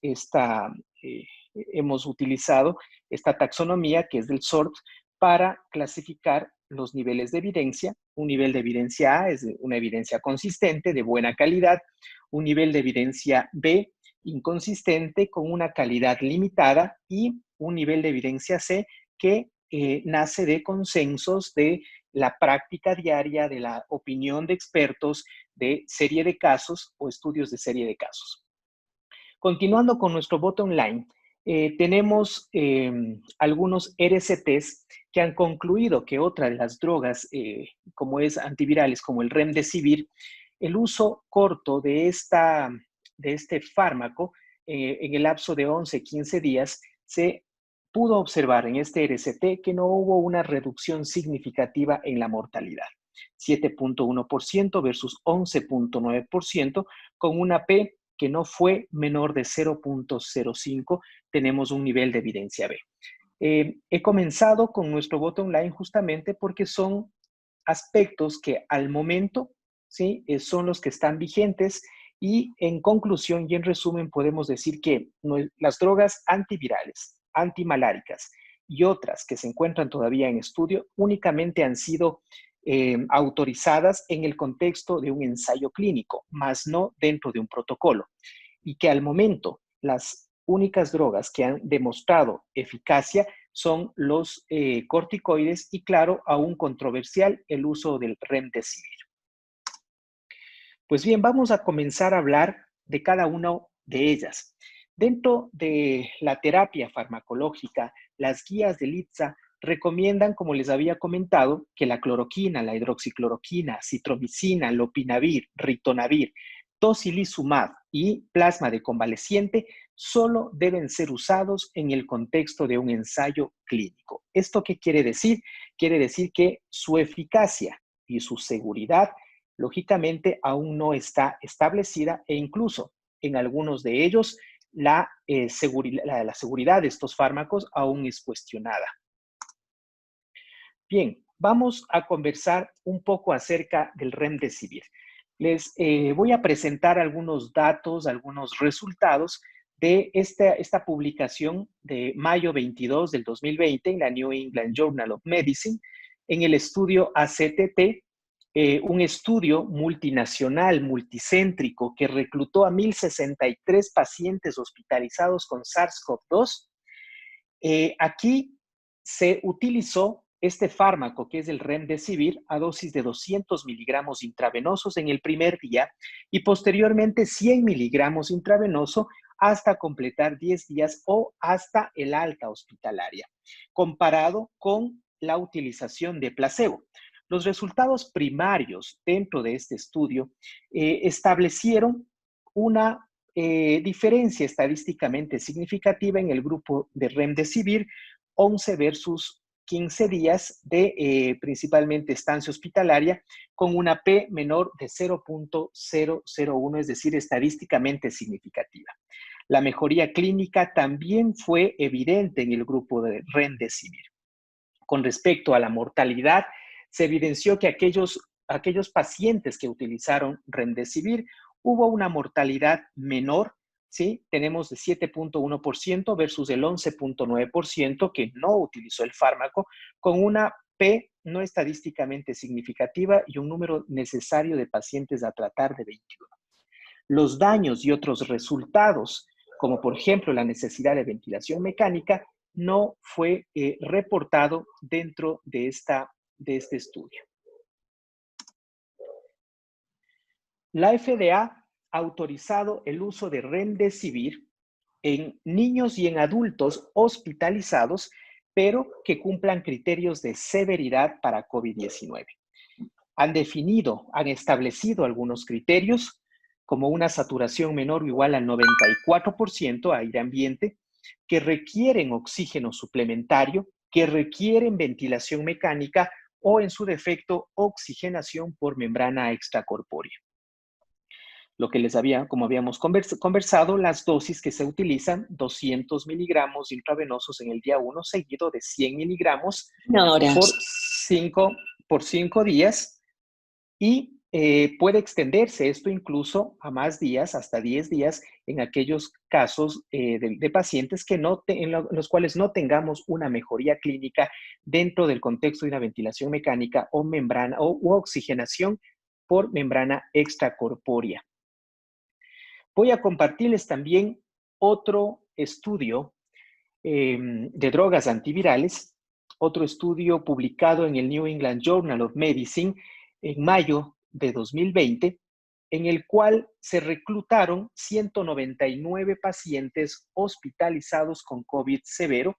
hemos utilizado esta taxonomía que es del SORT para clasificar los niveles de evidencia. Un nivel de evidencia A es una evidencia consistente, de buena calidad. Un nivel de evidencia B, inconsistente, con una calidad limitada, y un nivel de evidencia C que nace de consensos de la práctica diaria, de la opinión de expertos, de serie de casos o estudios de serie de casos. Continuando con nuestro bottom line, tenemos algunos RCTs que han concluido que otra de las drogas, como es antivirales, como el Remdesivir, el uso corto de este fármaco en el lapso de 11-15 días, se pudo observar en este RCT que no hubo una reducción significativa en la mortalidad. 7.1% versus 11.9%, con una P que no fue menor de 0.05, tenemos un nivel de evidencia B. He comenzado con nuestro voto online justamente porque son aspectos que al momento, ¿sí? Son los que están vigentes, y en conclusión y en resumen podemos decir que las drogas antivirales, antimaláricas y otras que se encuentran todavía en estudio únicamente han sido autorizadas en el contexto de un ensayo clínico, más no dentro de un protocolo, y que al momento las únicas drogas que han demostrado eficacia son los corticoides y, claro, aún controversial el uso del remdesivir. Pues bien, vamos a comenzar a hablar de cada una de ellas. Dentro de la terapia farmacológica, las guías del ITSA recomiendan, como les había comentado, que la cloroquina, la hidroxicloroquina, citromicina, lopinavir, ritonavir, tocilizumab y plasma de convaleciente solo deben ser usados en el contexto de un ensayo clínico. ¿Esto qué quiere decir? Quiere decir que su eficacia y su seguridad, lógicamente, aún no está establecida, e incluso en algunos de ellos la seguridad de estos fármacos aún es cuestionada. Bien, vamos a conversar un poco acerca del remdesivir. Les voy a presentar algunos datos, algunos resultados de esta publicación de mayo 22 del 2020 en la New England Journal of Medicine, en el estudio ACTT, un estudio multinacional, multicéntrico, que reclutó a 1,063 pacientes hospitalizados con SARS-CoV-2. Aquí se utilizó este fármaco, que es el remdesivir, a dosis de 200 miligramos intravenosos en el primer día y posteriormente 100 miligramos intravenoso hasta completar 10 días o hasta el alta hospitalaria, comparado con la utilización de placebo. Los resultados primarios dentro de este estudio establecieron una diferencia estadísticamente significativa en el grupo de remdesivir, 11 versus 15 días de principalmente estancia hospitalaria, con una P menor de 0.001, es decir, estadísticamente significativa. La mejoría clínica también fue evidente en el grupo de remdesivir. Con respecto a la mortalidad, se evidenció que aquellos pacientes que utilizaron remdesivir, hubo una mortalidad menor, ¿sí? Tenemos de 7.1% versus el 11.9% que no utilizó el fármaco, con una P no estadísticamente significativa y un número necesario de pacientes a tratar de 21. Los daños y otros resultados, como por ejemplo la necesidad de ventilación mecánica, no fue reportado dentro de este estudio. La FDA ha autorizado el uso de remdesivir en niños y en adultos hospitalizados, pero que cumplan criterios de severidad para COVID-19. Han establecido algunos criterios, como una saturación menor o igual al 94% aire ambiente, que requieren oxígeno suplementario, que requieren ventilación mecánica o, en su defecto, oxigenación por membrana extracorpórea. Lo que como habíamos conversado, las dosis que se utilizan, 200 miligramos intravenosos en el día 1, seguido de 100 miligramos por 5 días, y puede extenderse esto incluso a más días, hasta 10 días, en aquellos casos de pacientes en los cuales no tengamos una mejoría clínica dentro del contexto de una ventilación mecánica o membrana u oxigenación por membrana extracorpórea. Voy a compartirles también otro estudio de drogas antivirales, otro estudio publicado en el New England Journal of Medicine en mayo de 2020, en el cual se reclutaron 199 pacientes hospitalizados con COVID severo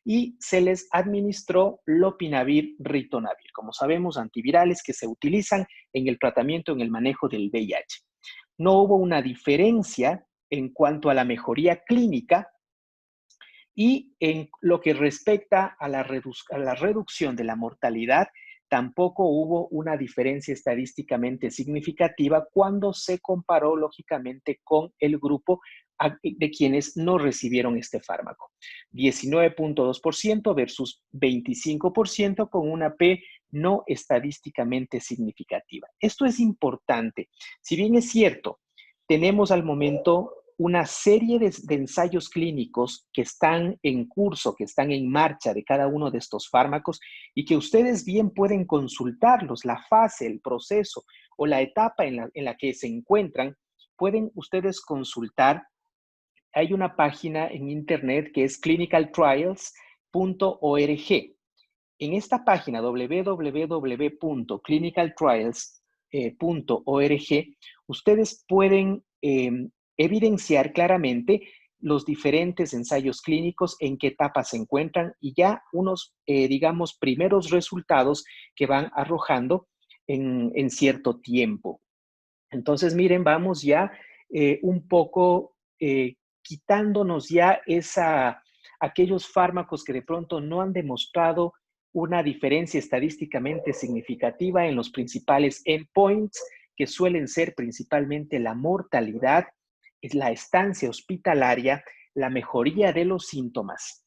y se les administró lopinavir, ritonavir, como sabemos, antivirales que se utilizan en el tratamiento, en el manejo del VIH. No hubo una diferencia en cuanto a la mejoría clínica y en lo que respecta a la reducción de la mortalidad, tampoco hubo una diferencia estadísticamente significativa cuando se comparó lógicamente con el grupo de quienes no recibieron este fármaco. 19.2% versus 25% con una P no estadísticamente significativa. Esto es importante. Si bien es cierto, tenemos al momento una serie de ensayos clínicos que están en curso, que están en marcha de cada uno de estos fármacos y que ustedes bien pueden consultarlos, la fase, el proceso o la etapa en la que se encuentran, pueden ustedes consultar. Hay una página en internet que es clinicaltrials.org. En esta página www.clinicaltrials.org, ustedes pueden evidenciar claramente los diferentes ensayos clínicos, en qué etapa se encuentran y ya unos, digamos, primeros resultados que van arrojando en cierto tiempo. Entonces, miren, vamos ya un poco quitándonos ya aquellos fármacos que de pronto no han demostrado una diferencia estadísticamente significativa en los principales endpoints, que suelen ser principalmente la mortalidad, la estancia hospitalaria, la mejoría de los síntomas.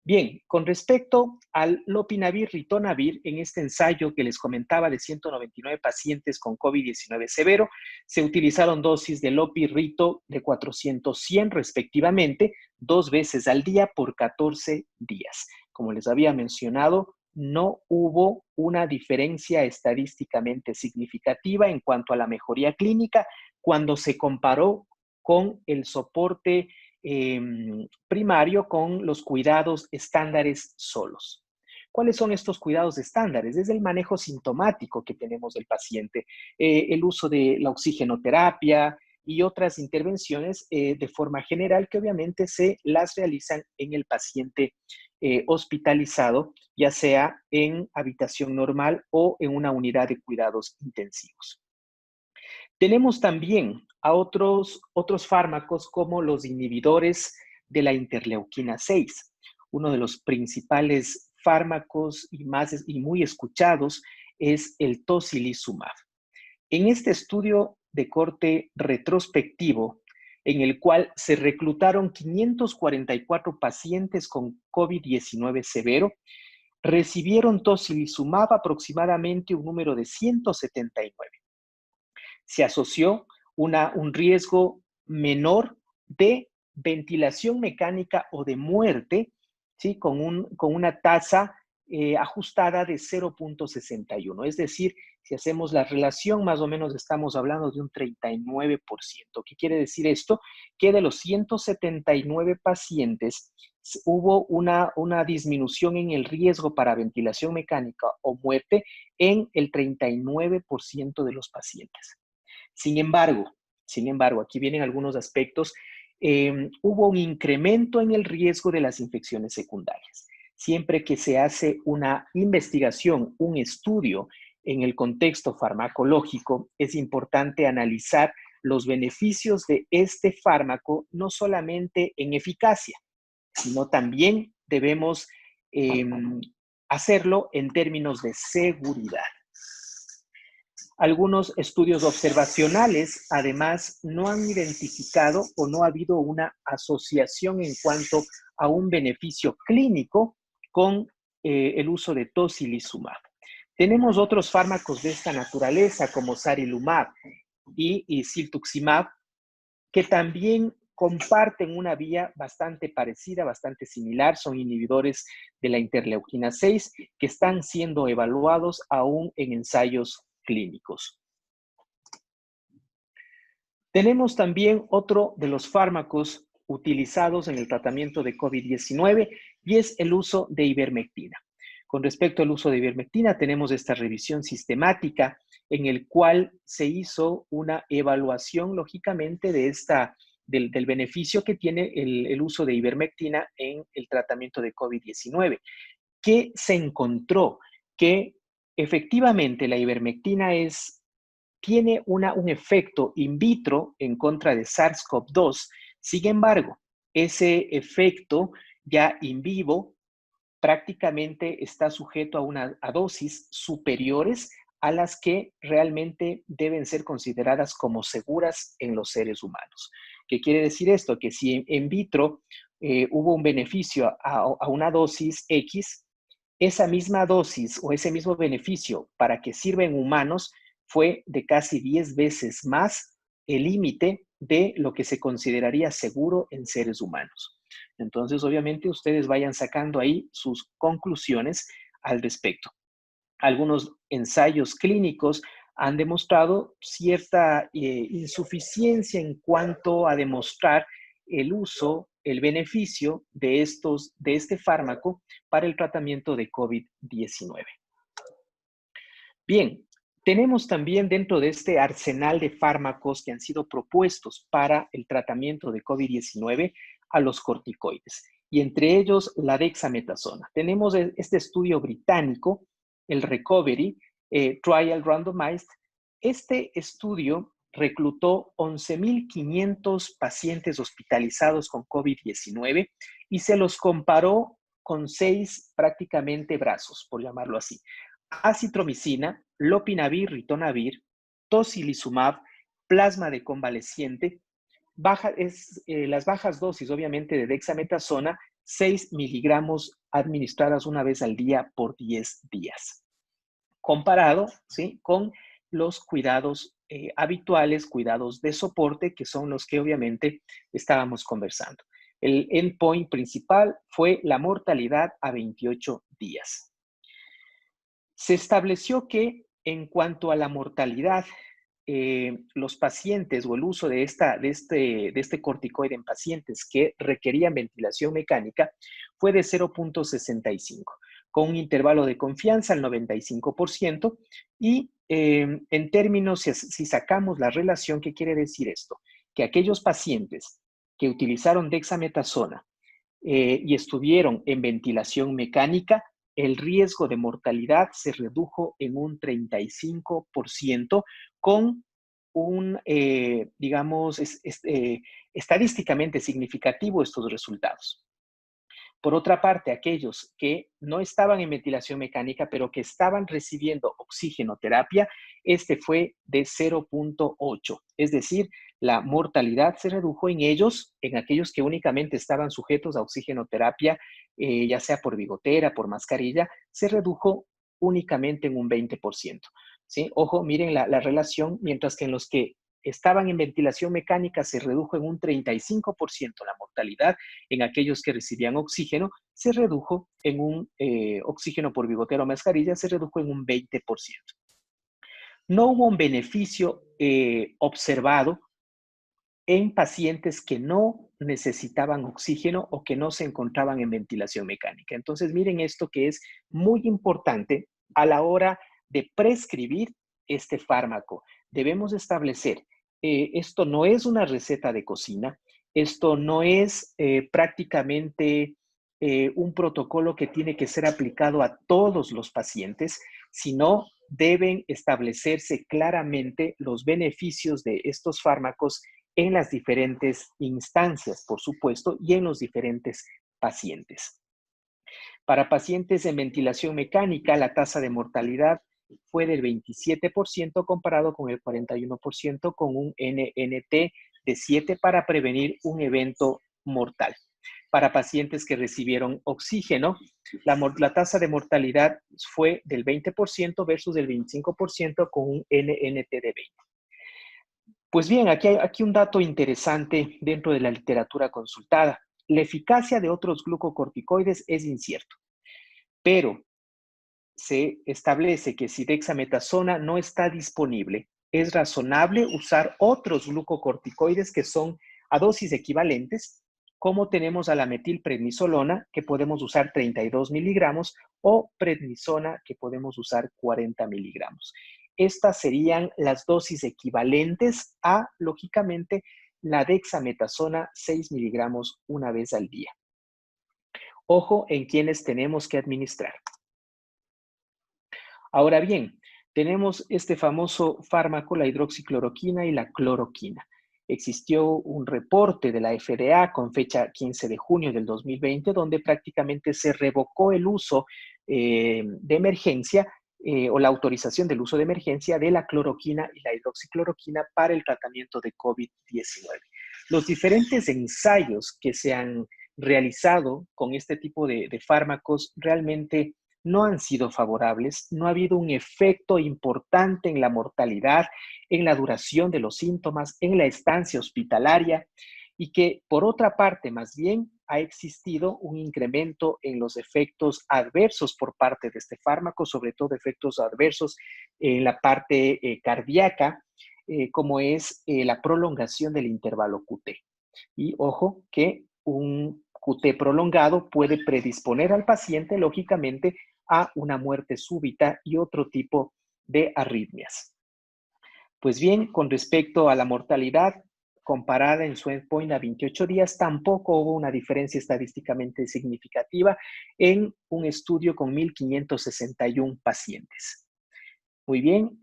Bien, con respecto al lopinavir-ritonavir, en este ensayo que les comentaba de 199 pacientes con COVID-19 severo, se utilizaron dosis de lopi-rito de 400-100 respectivamente, 2 veces al día por 14 días. Como les había mencionado, no hubo una diferencia estadísticamente significativa en cuanto a la mejoría clínica cuando se comparó con el soporte primario con los cuidados estándares solos. ¿Cuáles son estos cuidados estándares? Desde el manejo sintomático que tenemos del paciente, el uso de la oxigenoterapia y otras intervenciones de forma general que obviamente se las realizan en el paciente hospitalizado, ya sea en habitación normal o en una unidad de cuidados intensivos. Tenemos también a otros fármacos como los inhibidores de la interleuquina 6. Uno de los principales fármacos y muy escuchados es el tocilizumab. En este estudio de corte retrospectivo, en el cual se reclutaron 544 pacientes con COVID-19 severo, recibieron tocilizumab aproximadamente un número de 179. Se asoció un riesgo menor de ventilación mecánica o de muerte, ¿sí? con una tasa ajustada de 0.61. Es decir, si hacemos la relación, más o menos estamos hablando de un 39%. ¿Qué quiere decir esto? Que de los 179 pacientes hubo una disminución en el riesgo para ventilación mecánica o muerte en el 39% de los pacientes. Sin embargo, aquí vienen algunos aspectos. Hubo un incremento en el riesgo de las infecciones secundarias. Siempre que se hace una investigación, un estudio en el contexto farmacológico, es importante analizar los beneficios de este fármaco, no solamente en eficacia, sino también debemos hacerlo en términos de seguridad. Algunos estudios observacionales, además, no han identificado o no ha habido una asociación en cuanto a un beneficio clínico con el uso de tocilizumab. Tenemos otros fármacos de esta naturaleza, como sarilumab y ciltuximab, que también comparten una vía bastante parecida, bastante similar. Son inhibidores de la interleuquina 6 que están siendo evaluados aún en ensayos clínicos. Tenemos también otro de los fármacos utilizados en el tratamiento de COVID-19 y es el uso de ivermectina. Con respecto al uso de ivermectina, tenemos esta revisión sistemática en el cual se hizo una evaluación, lógicamente, del beneficio que tiene el uso de ivermectina en el tratamiento de COVID-19. ¿Qué se encontró? Que efectivamente la ivermectina es tiene un efecto in vitro en contra de SARS-CoV-2. Sin embargo, ese efecto ya in vivo prácticamente está sujeto a dosis superiores a las que realmente deben ser consideradas como seguras en los seres humanos. ¿Qué quiere decir esto? Que si en vitro hubo un beneficio a una dosis X, esa misma dosis o ese mismo beneficio para que sirva en humanos fue de casi 10 veces más el límite de lo que se consideraría seguro en seres humanos. Entonces, obviamente, ustedes vayan sacando ahí sus conclusiones al respecto. Algunos ensayos clínicos han demostrado cierta insuficiencia en cuanto a demostrar el uso, el beneficio de este fármaco para el tratamiento de COVID-19. Bien, tenemos también dentro de este arsenal de fármacos que han sido propuestos para el tratamiento de COVID-19 a los corticoides, y entre ellos la dexametasona. Tenemos este estudio británico, el Recovery Trial Randomized. Este estudio reclutó 11.500 pacientes hospitalizados con COVID-19 y se los comparó con 6 prácticamente brazos, por llamarlo así: acitromicina, lopinavir, ritonavir, tocilizumab, plasma de convaleciente, las bajas dosis, obviamente, de dexametasona, 6 miligramos administradas una vez al día por 10 días. Comparado, ¿sí?, con los cuidados habituales, cuidados de soporte, que son los que obviamente estábamos conversando. El endpoint principal fue la mortalidad a 28 días. Se estableció que en cuanto a la mortalidad, los pacientes o el uso de este corticoide en pacientes que requerían ventilación mecánica fue de 0.65, con un intervalo de confianza al 95%, y en términos, si sacamos la relación, ¿qué quiere decir esto? Que aquellos pacientes que utilizaron dexametasona y estuvieron en ventilación mecánica, el riesgo de mortalidad se redujo en un 35%, con un, digamos, estadísticamente significativo estos resultados. Por otra parte, aquellos que no estaban en ventilación mecánica, pero que estaban recibiendo oxigenoterapia, este fue de 0.8. Es decir, la mortalidad se redujo en ellos, en aquellos que únicamente estaban sujetos a oxigenoterapia, ya sea por bigotera, por mascarilla, se redujo únicamente en un 20%. ¿Sí? Ojo, miren la relación, mientras que en los que estaban en ventilación mecánica se redujo en un 35% la mortalidad, en aquellos que recibían oxígeno se redujo en un oxígeno por bigotera o mascarilla, se redujo en un 20%. No hubo un beneficio observado en pacientes que no necesitaban oxígeno o que no se encontraban en ventilación mecánica. Entonces, miren esto, que es muy importante a la hora de prescribir este fármaco. Debemos establecer, esto no es una receta de cocina, esto no es prácticamente un protocolo que tiene que ser aplicado a todos los pacientes, sino deben establecerse claramente los beneficios de estos fármacos en las diferentes instancias, por supuesto, y en los diferentes pacientes. Para pacientes en ventilación mecánica, la tasa de mortalidad fue del 27% comparado con el 41%, con un NNT de 7 para prevenir un evento mortal. Para pacientes que recibieron oxígeno, la tasa de mortalidad fue del 20% versus del 25%, con un NNT de 20. Pues bien, aquí un dato interesante dentro de la literatura consultada. La eficacia de otros glucocorticoides es incierto, pero se establece que si dexametasona no está disponible, es razonable usar otros glucocorticoides que son a dosis equivalentes, como tenemos a la metilprednisolona, que podemos usar 32 miligramos, o prednisona, que podemos usar 40 miligramos. Estas serían las dosis equivalentes a, lógicamente, la dexametasona 6 miligramos una vez al día. Ojo en quienes tenemos que administrar. Ahora bien, Tenemos este famoso fármaco, la hidroxicloroquina y la cloroquina. Existió un reporte de la FDA con fecha 15 de junio del 2020, donde prácticamente se revocó el uso de emergencia o la autorización del uso de emergencia de la cloroquina y la hidroxicloroquina para el tratamiento de COVID-19. Los diferentes ensayos que se han realizado con este tipo de fármacos realmente no han sido favorables, no ha habido un efecto importante en la mortalidad, en la duración de los síntomas, en la estancia hospitalaria y que por otra parte más bien ha existido un incremento en los efectos adversos por parte de este fármaco, sobre todo efectos adversos en la parte cardíaca, como es la prolongación del intervalo QT. Y ojo que un QT prolongado puede predisponer al paciente, lógicamente, a una muerte súbita y otro tipo de arritmias. Pues bien, con respecto a la mortalidad comparada en su endpoint a 28 días, tampoco hubo una diferencia estadísticamente significativa en un estudio con 1.561 pacientes. Muy bien,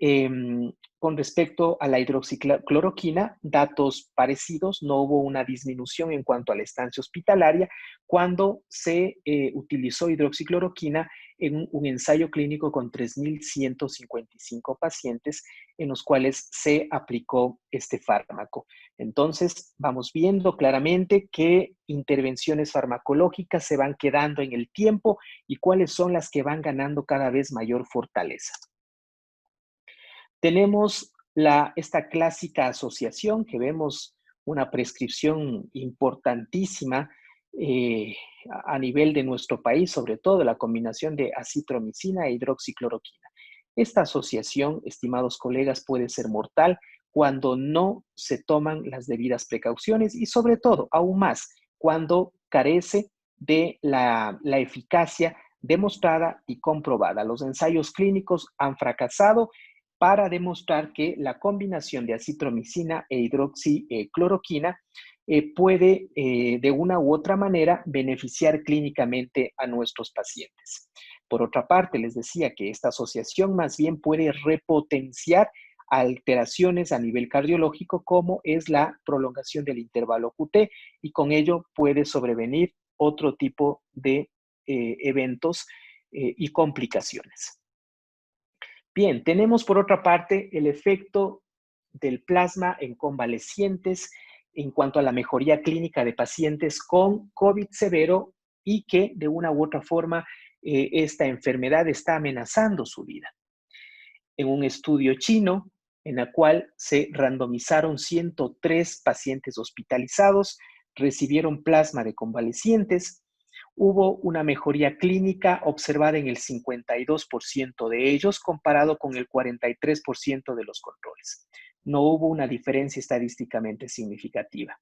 con respecto a la hidroxicloroquina, datos parecidos, no hubo una disminución en cuanto a la estancia hospitalaria cuando se utilizó hidroxicloroquina en un ensayo clínico con 3.155 pacientes en los cuales se aplicó este fármaco. Entonces, vamos viendo claramente qué intervenciones farmacológicas se van quedando en el tiempo y cuáles son las que van ganando cada vez mayor fortaleza. Tenemos esta clásica asociación que vemos una prescripción importantísima a nivel de nuestro país, sobre todo la combinación de acitromicina e hidroxicloroquina. Esta asociación, estimados colegas, puede ser mortal cuando no se toman las debidas precauciones y sobre todo, aún más, cuando carece de la eficacia demostrada y comprobada. Los ensayos clínicos han fracasado para demostrar que la combinación de acitromicina e hidroxicloroquina puede de una u otra manera beneficiar clínicamente a nuestros pacientes. Por otra parte, les decía que esta asociación más bien puede repotenciar alteraciones a nivel cardiológico como es la prolongación del intervalo QT y con ello puede sobrevenir otro tipo de eventos y complicaciones. Bien, tenemos por otra parte el efecto del plasma en convalecientes en cuanto a la mejoría clínica de pacientes con COVID severo y que de una u otra forma esta enfermedad está amenazando su vida. En un estudio chino, en el cual se randomizaron 103 pacientes hospitalizados, recibieron plasma de convalecientes, hubo una mejoría clínica observada en el 52% de ellos comparado con el 43% de los controles. No hubo una diferencia estadísticamente significativa.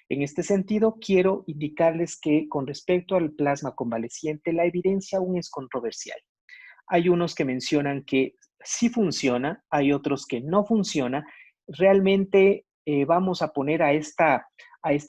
En este sentido, quiero indicarles que con respecto al plasma convaleciente, la evidencia aún es controversial. Hay unos que mencionan que sí funciona, hay otros que no funciona. Realmente vamos a poner a esta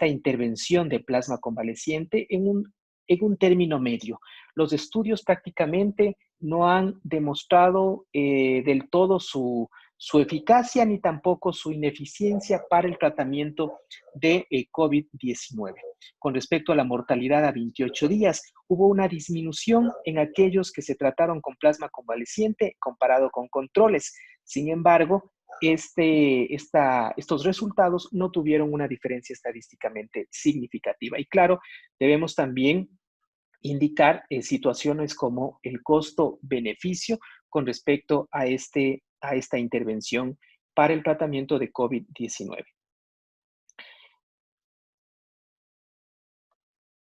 intervención de plasma convaleciente en un término medio. Los estudios prácticamente no han demostrado del todo su eficacia ni tampoco su ineficiencia para el tratamiento de COVID-19. Con respecto a la mortalidad a 28 días, hubo una disminución en aquellos que se trataron con plasma convaleciente comparado con controles. Sin embargo, estos resultados no tuvieron una diferencia estadísticamente significativa. Y claro, debemos también indicar situaciones como el costo-beneficio con respecto a esta intervención para el tratamiento de COVID-19.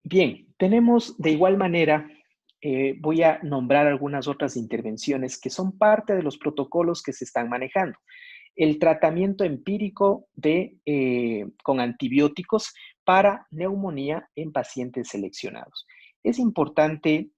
Bien, tenemos de igual manera, voy a nombrar algunas otras intervenciones que son parte de los protocolos que se están manejando. El tratamiento empírico con antibióticos para neumonía en pacientes seleccionados. Es importante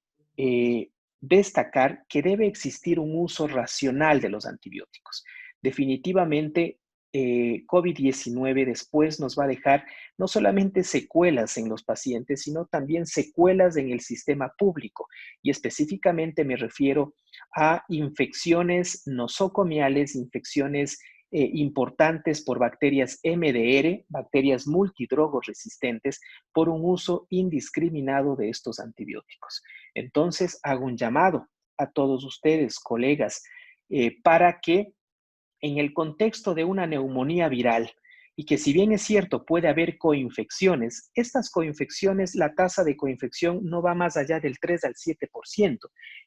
destacar que debe existir un uso racional de los antibióticos. Definitivamente, COVID-19 después nos va a dejar no solamente secuelas en los pacientes, sino también secuelas en el sistema público. Y específicamente me refiero a infecciones nosocomiales, infecciones importantes por bacterias MDR, bacterias multidrogos resistentes, por un uso indiscriminado de estos antibióticos. Entonces, hago un llamado a todos ustedes, colegas, para que en el contexto de una neumonía viral, y que si bien es cierto puede haber coinfecciones, estas coinfecciones, la tasa de coinfección no va más allá del 3 al 7%.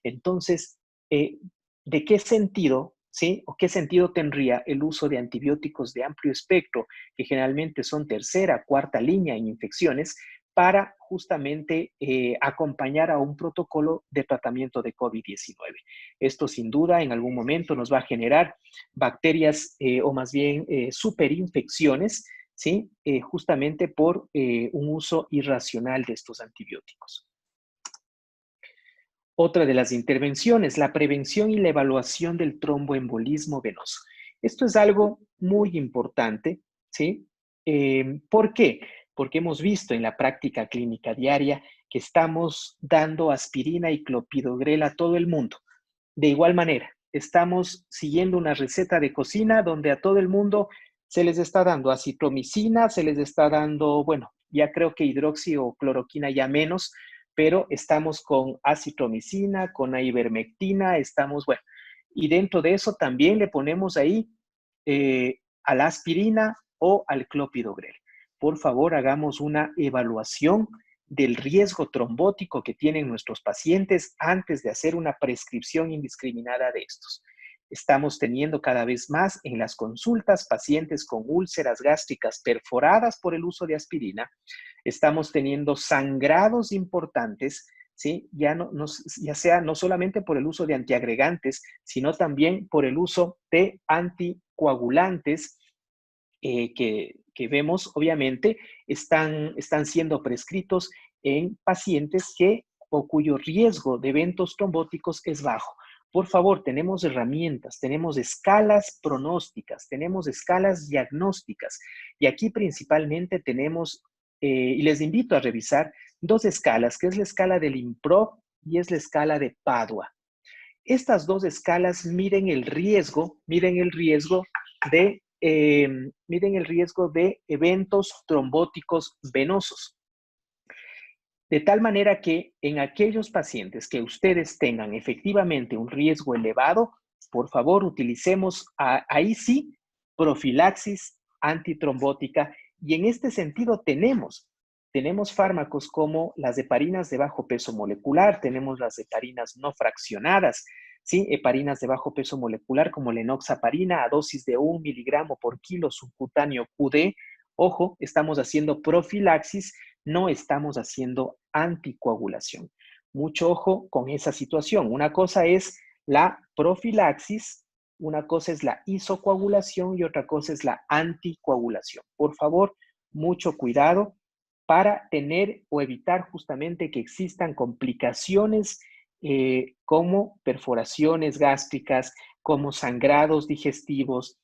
Entonces, ¿de qué sentido, sí, o qué sentido tendría el uso de antibióticos de amplio espectro, que generalmente son tercera, cuarta línea en infecciones, para justamente acompañar a un protocolo de tratamiento de COVID-19? Esto sin duda en algún momento nos va a generar bacterias o más bien superinfecciones, ¿sí? Justamente por un uso irracional de estos antibióticos. Otra de las intervenciones, la prevención y la evaluación del tromboembolismo venoso. Esto es algo muy importante, ¿sí? ¿Por qué? Porque hemos visto en la práctica clínica diaria que estamos dando aspirina y clopidogrel a todo el mundo. De igual manera, estamos siguiendo una receta de cocina donde a todo el mundo se les está dando acitromicina, se les está dando, bueno, ya creo que hidroxi o cloroquina ya menos, pero estamos con acitromicina, con ivermectina, estamos, bueno, y dentro de eso también le ponemos ahí a la aspirina o al clopidogrel. Por favor, hagamos una evaluación del riesgo trombótico que tienen nuestros pacientes antes de hacer una prescripción indiscriminada de estos. Estamos teniendo cada vez más en las consultas pacientes con úlceras gástricas perforadas por el uso de aspirina. Estamos teniendo sangrados importantes, ¿sí? Ya sea no solamente por el uso de antiagregantes, sino también por el uso de anticoagulantes que vemos, obviamente, están siendo prescritos en pacientes o cuyo riesgo de eventos trombóticos es bajo. Por favor, tenemos herramientas, tenemos escalas pronósticas, tenemos escalas diagnósticas, y aquí principalmente tenemos, y les invito a revisar, dos escalas, que es la escala del IMPROV y es la escala de Padua. Estas dos escalas miden el riesgo de eventos trombóticos venosos. De tal manera que en aquellos pacientes que ustedes tengan efectivamente un riesgo elevado, por favor utilicemos ahí sí profilaxis antitrombótica, y en este sentido tenemos fármacos como las heparinas de bajo peso molecular, tenemos las heparinas no fraccionadas, ¿sí? Heparinas de bajo peso molecular como la enoxaparina a dosis de 1 miligramo por kilo subcutáneo QD. Ojo, estamos haciendo profilaxis, no estamos haciendo anticoagulación. Mucho ojo con esa situación. Una cosa es la profilaxis, una cosa es la isocoagulación y otra cosa es la anticoagulación. Por favor, mucho cuidado para tener o evitar justamente que existan complicaciones como perforaciones gástricas, como sangrados digestivos,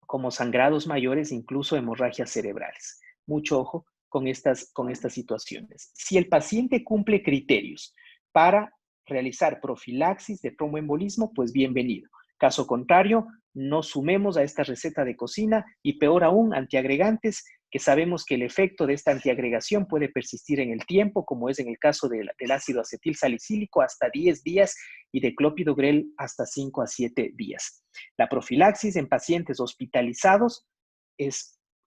como sangrados mayores, incluso hemorragias cerebrales. Mucho ojo con estas situaciones. Si el paciente cumple criterios para realizar profilaxis de tromboembolismo, pues bienvenido. Caso contrario, no sumemos a esta receta de cocina y peor aún, antiagregantes, que sabemos que el efecto de esta antiagregación puede persistir en el tiempo, como es en el caso del ácido acetil salicílico hasta 10 días y de clopidogrel hasta 5 a 7 días. La profilaxis en pacientes hospitalizados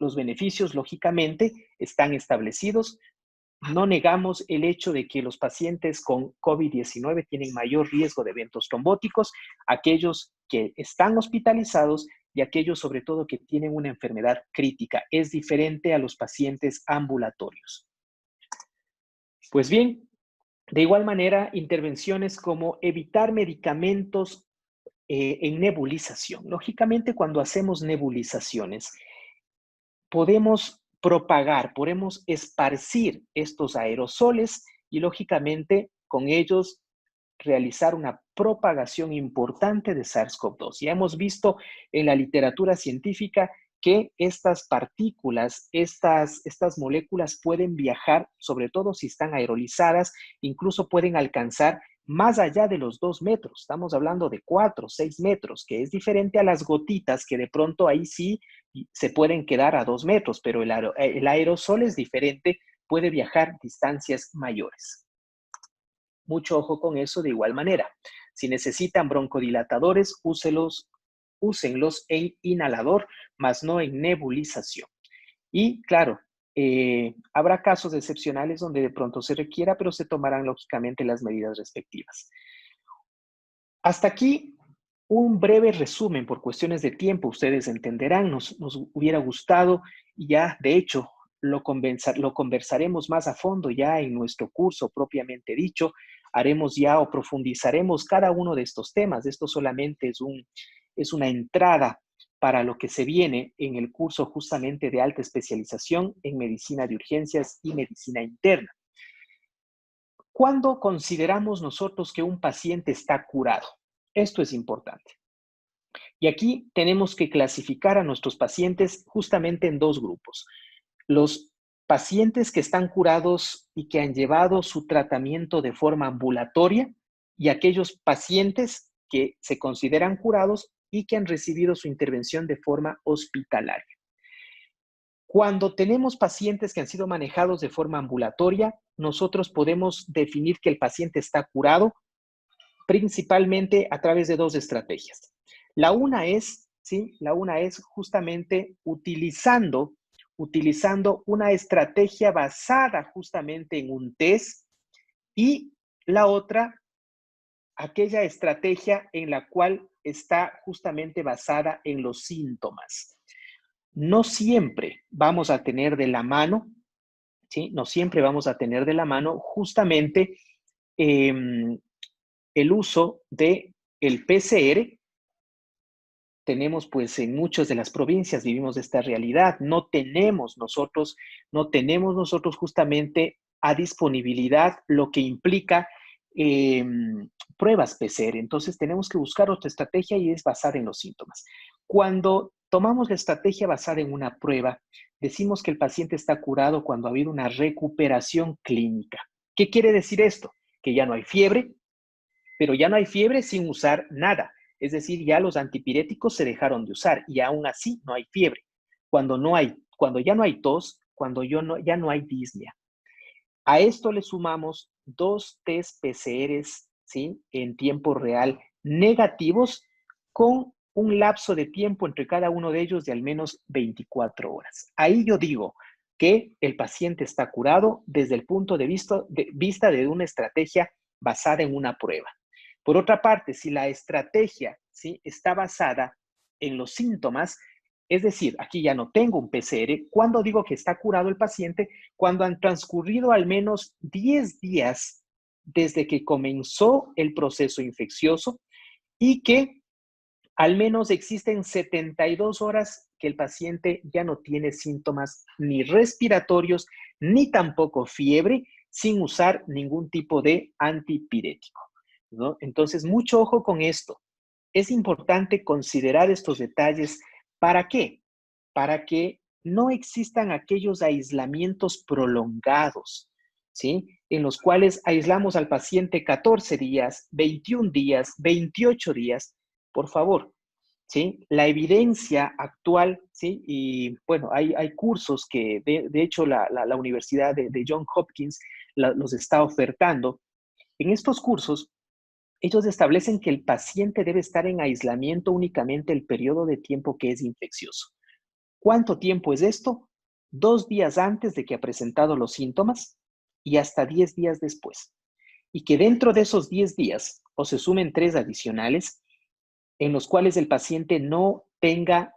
los beneficios, lógicamente, están establecidos. No negamos el hecho de que los pacientes con COVID-19 tienen mayor riesgo de eventos trombóticos, aquellos que están hospitalizados y aquellos sobre todo que tienen una enfermedad crítica. Es diferente a los pacientes ambulatorios. Pues bien, de igual manera, intervenciones como evitar medicamentos en nebulización. Lógicamente, cuando hacemos nebulizaciones, podemos propagar, podemos esparcir estos aerosoles y lógicamente con ellos realizar una propagación importante de SARS-CoV-2. Ya hemos visto en la literatura científica que estas partículas, estas moléculas pueden viajar, sobre todo si están aerolizadas, incluso pueden alcanzar más allá de los 2 metros. Estamos hablando de 4 o 6 metros, que es diferente a las gotitas, que de pronto ahí sí se pueden quedar a 2 metros, pero el aerosol es diferente, puede viajar distancias mayores. Mucho ojo con eso de igual manera. Si necesitan broncodilatadores, úsenlos en inhalador, más no en nebulización. Y claro, habrá casos excepcionales donde de pronto se requiera, pero se tomarán lógicamente las medidas respectivas. Hasta aquí un breve resumen por cuestiones de tiempo. Ustedes entenderán, nos hubiera gustado y ya de hecho lo conversaremos más a fondo ya en nuestro curso propiamente dicho. Haremos ya o profundizaremos cada uno de estos temas. Esto solamente es una entrada para lo que se viene en el curso justamente de alta especialización en medicina de urgencias y medicina interna. ¿Cuándo consideramos nosotros que un paciente está curado? Esto es importante. Y aquí tenemos que clasificar a nuestros pacientes justamente en 2 grupos. Los pacientes que están curados y que han llevado su tratamiento de forma ambulatoria y aquellos pacientes que se consideran curados y que han recibido su intervención de forma hospitalaria. Cuando tenemos pacientes que han sido manejados de forma ambulatoria, nosotros podemos definir que el paciente está curado principalmente a través de 2 estrategias. La una es justamente utilizando una estrategia basada justamente en un test y la otra, aquella estrategia en la cual está justamente basada en los síntomas. No siempre vamos a tener de la mano, ¿sí? No siempre vamos a tener de la mano justamente el uso del PCR. Tenemos pues en muchas de las provincias vivimos esta realidad. No tenemos nosotros justamente a disponibilidad lo que implica pruebas PCR. Entonces tenemos que buscar otra estrategia y es basada en los síntomas. Cuando tomamos la estrategia basada en una prueba, decimos que el paciente está curado cuando ha habido una recuperación clínica. ¿Qué quiere decir esto? Que ya no hay fiebre, pero ya no hay fiebre sin usar nada. Es decir, ya los antipiréticos se dejaron de usar y aún así no hay fiebre. Cuando ya no hay tos, cuando ya no hay disnea. A esto le sumamos 2 test PCRs, ¿sí? En tiempo real negativos con un lapso de tiempo entre cada uno de ellos de al menos 24 horas. Ahí yo digo que el paciente está curado desde el punto de vista de una estrategia basada en una prueba. Por otra parte, si la estrategia, ¿sí?, está basada en los síntomas, es decir, aquí ya no tengo un PCR, ¿cuándo digo que está curado el paciente? Cuando han transcurrido al menos 10 días desde que comenzó el proceso infeccioso y que al menos existen 72 horas que el paciente ya no tiene síntomas ni respiratorios ni tampoco fiebre sin usar ningún tipo de antipirético, ¿no? Entonces, mucho ojo con esto. Es importante considerar estos detalles. ¿Para qué? Para que no existan aquellos aislamientos prolongados, ¿sí? En los cuales aislamos al paciente 14 días, 21 días, 28 días. Por favor, ¿sí? La evidencia actual, ¿sí? Y bueno, hay cursos que de hecho la Universidad de Johns Hopkins los está ofertando. En estos cursos, ellos establecen que el paciente debe estar en aislamiento únicamente el periodo de tiempo que es infeccioso. ¿Cuánto tiempo es esto? 2 días antes de que ha presentado los síntomas y hasta 10 días después. Y que dentro de esos 10 días, o se sumen 3 adicionales, en los cuales el paciente no tenga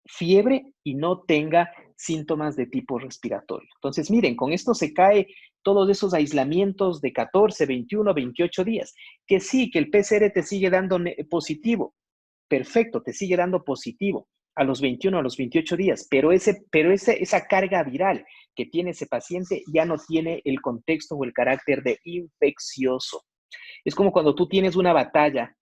fiebre y no tenga síntomas de tipo respiratorio. Entonces, miren, con esto se cae todos esos aislamientos de 14, 21, 28 días. Que sí, que el PCR te sigue dando positivo. Perfecto, te sigue dando positivo a los 21, a los 28 días, pero esa carga viral que tiene ese paciente ya no tiene el contexto o el carácter de infeccioso. Es como cuando tú tienes una batalla,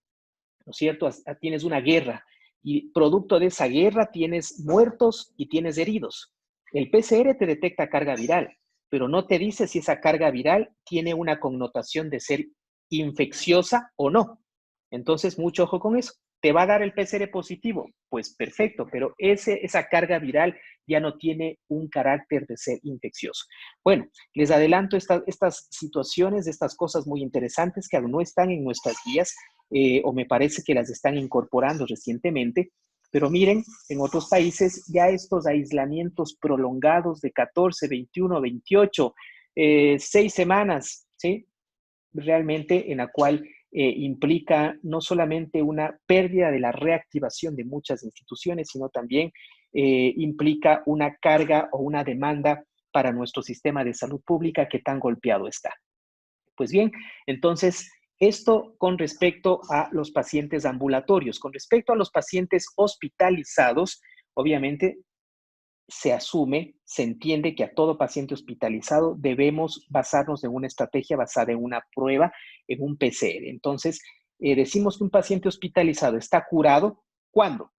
¿no es cierto? Tienes una guerra y producto de esa guerra tienes muertos y tienes heridos. El PCR te detecta carga viral, pero no te dice si esa carga viral tiene una connotación de ser infecciosa o no. Entonces, mucho ojo con eso. ¿Te va a dar el PCR positivo? Pues perfecto, pero esa carga viral ya no tiene un carácter de ser infeccioso. Bueno, les adelanto estas situaciones, estas cosas muy interesantes que aún no están en nuestras guías, o me parece que las están incorporando recientemente, pero miren, en otros países ya estos aislamientos prolongados de 14, 21, 28, 6 semanas, ¿sí? Realmente en la cual implica no solamente una pérdida de la reactivación de muchas instituciones, sino también implica una carga o una demanda para nuestro sistema de salud pública que tan golpeado está. Pues bien, entonces, esto con respecto a los pacientes ambulatorios. Con respecto a los pacientes hospitalizados, obviamente se asume, se entiende que a todo paciente hospitalizado debemos basarnos en una estrategia basada en una prueba, en un PCR. Entonces, decimos que un paciente hospitalizado está curado cuando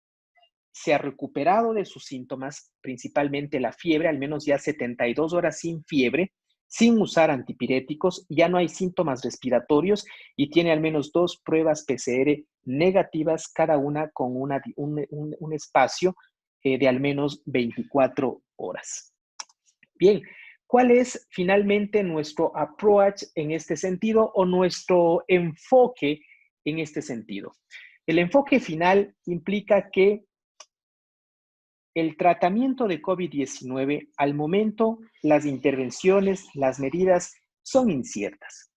se ha recuperado de sus síntomas, principalmente la fiebre, al menos ya 72 horas sin fiebre, sin usar antipiréticos, ya no hay síntomas respiratorios y tiene al menos 2 pruebas PCR negativas, cada una con un espacio de al menos 24 horas. Bien, ¿cuál es finalmente nuestro approach en este sentido o nuestro enfoque en este sentido? El enfoque final implica que el tratamiento de COVID-19, al momento, las intervenciones, las medidas son inciertas.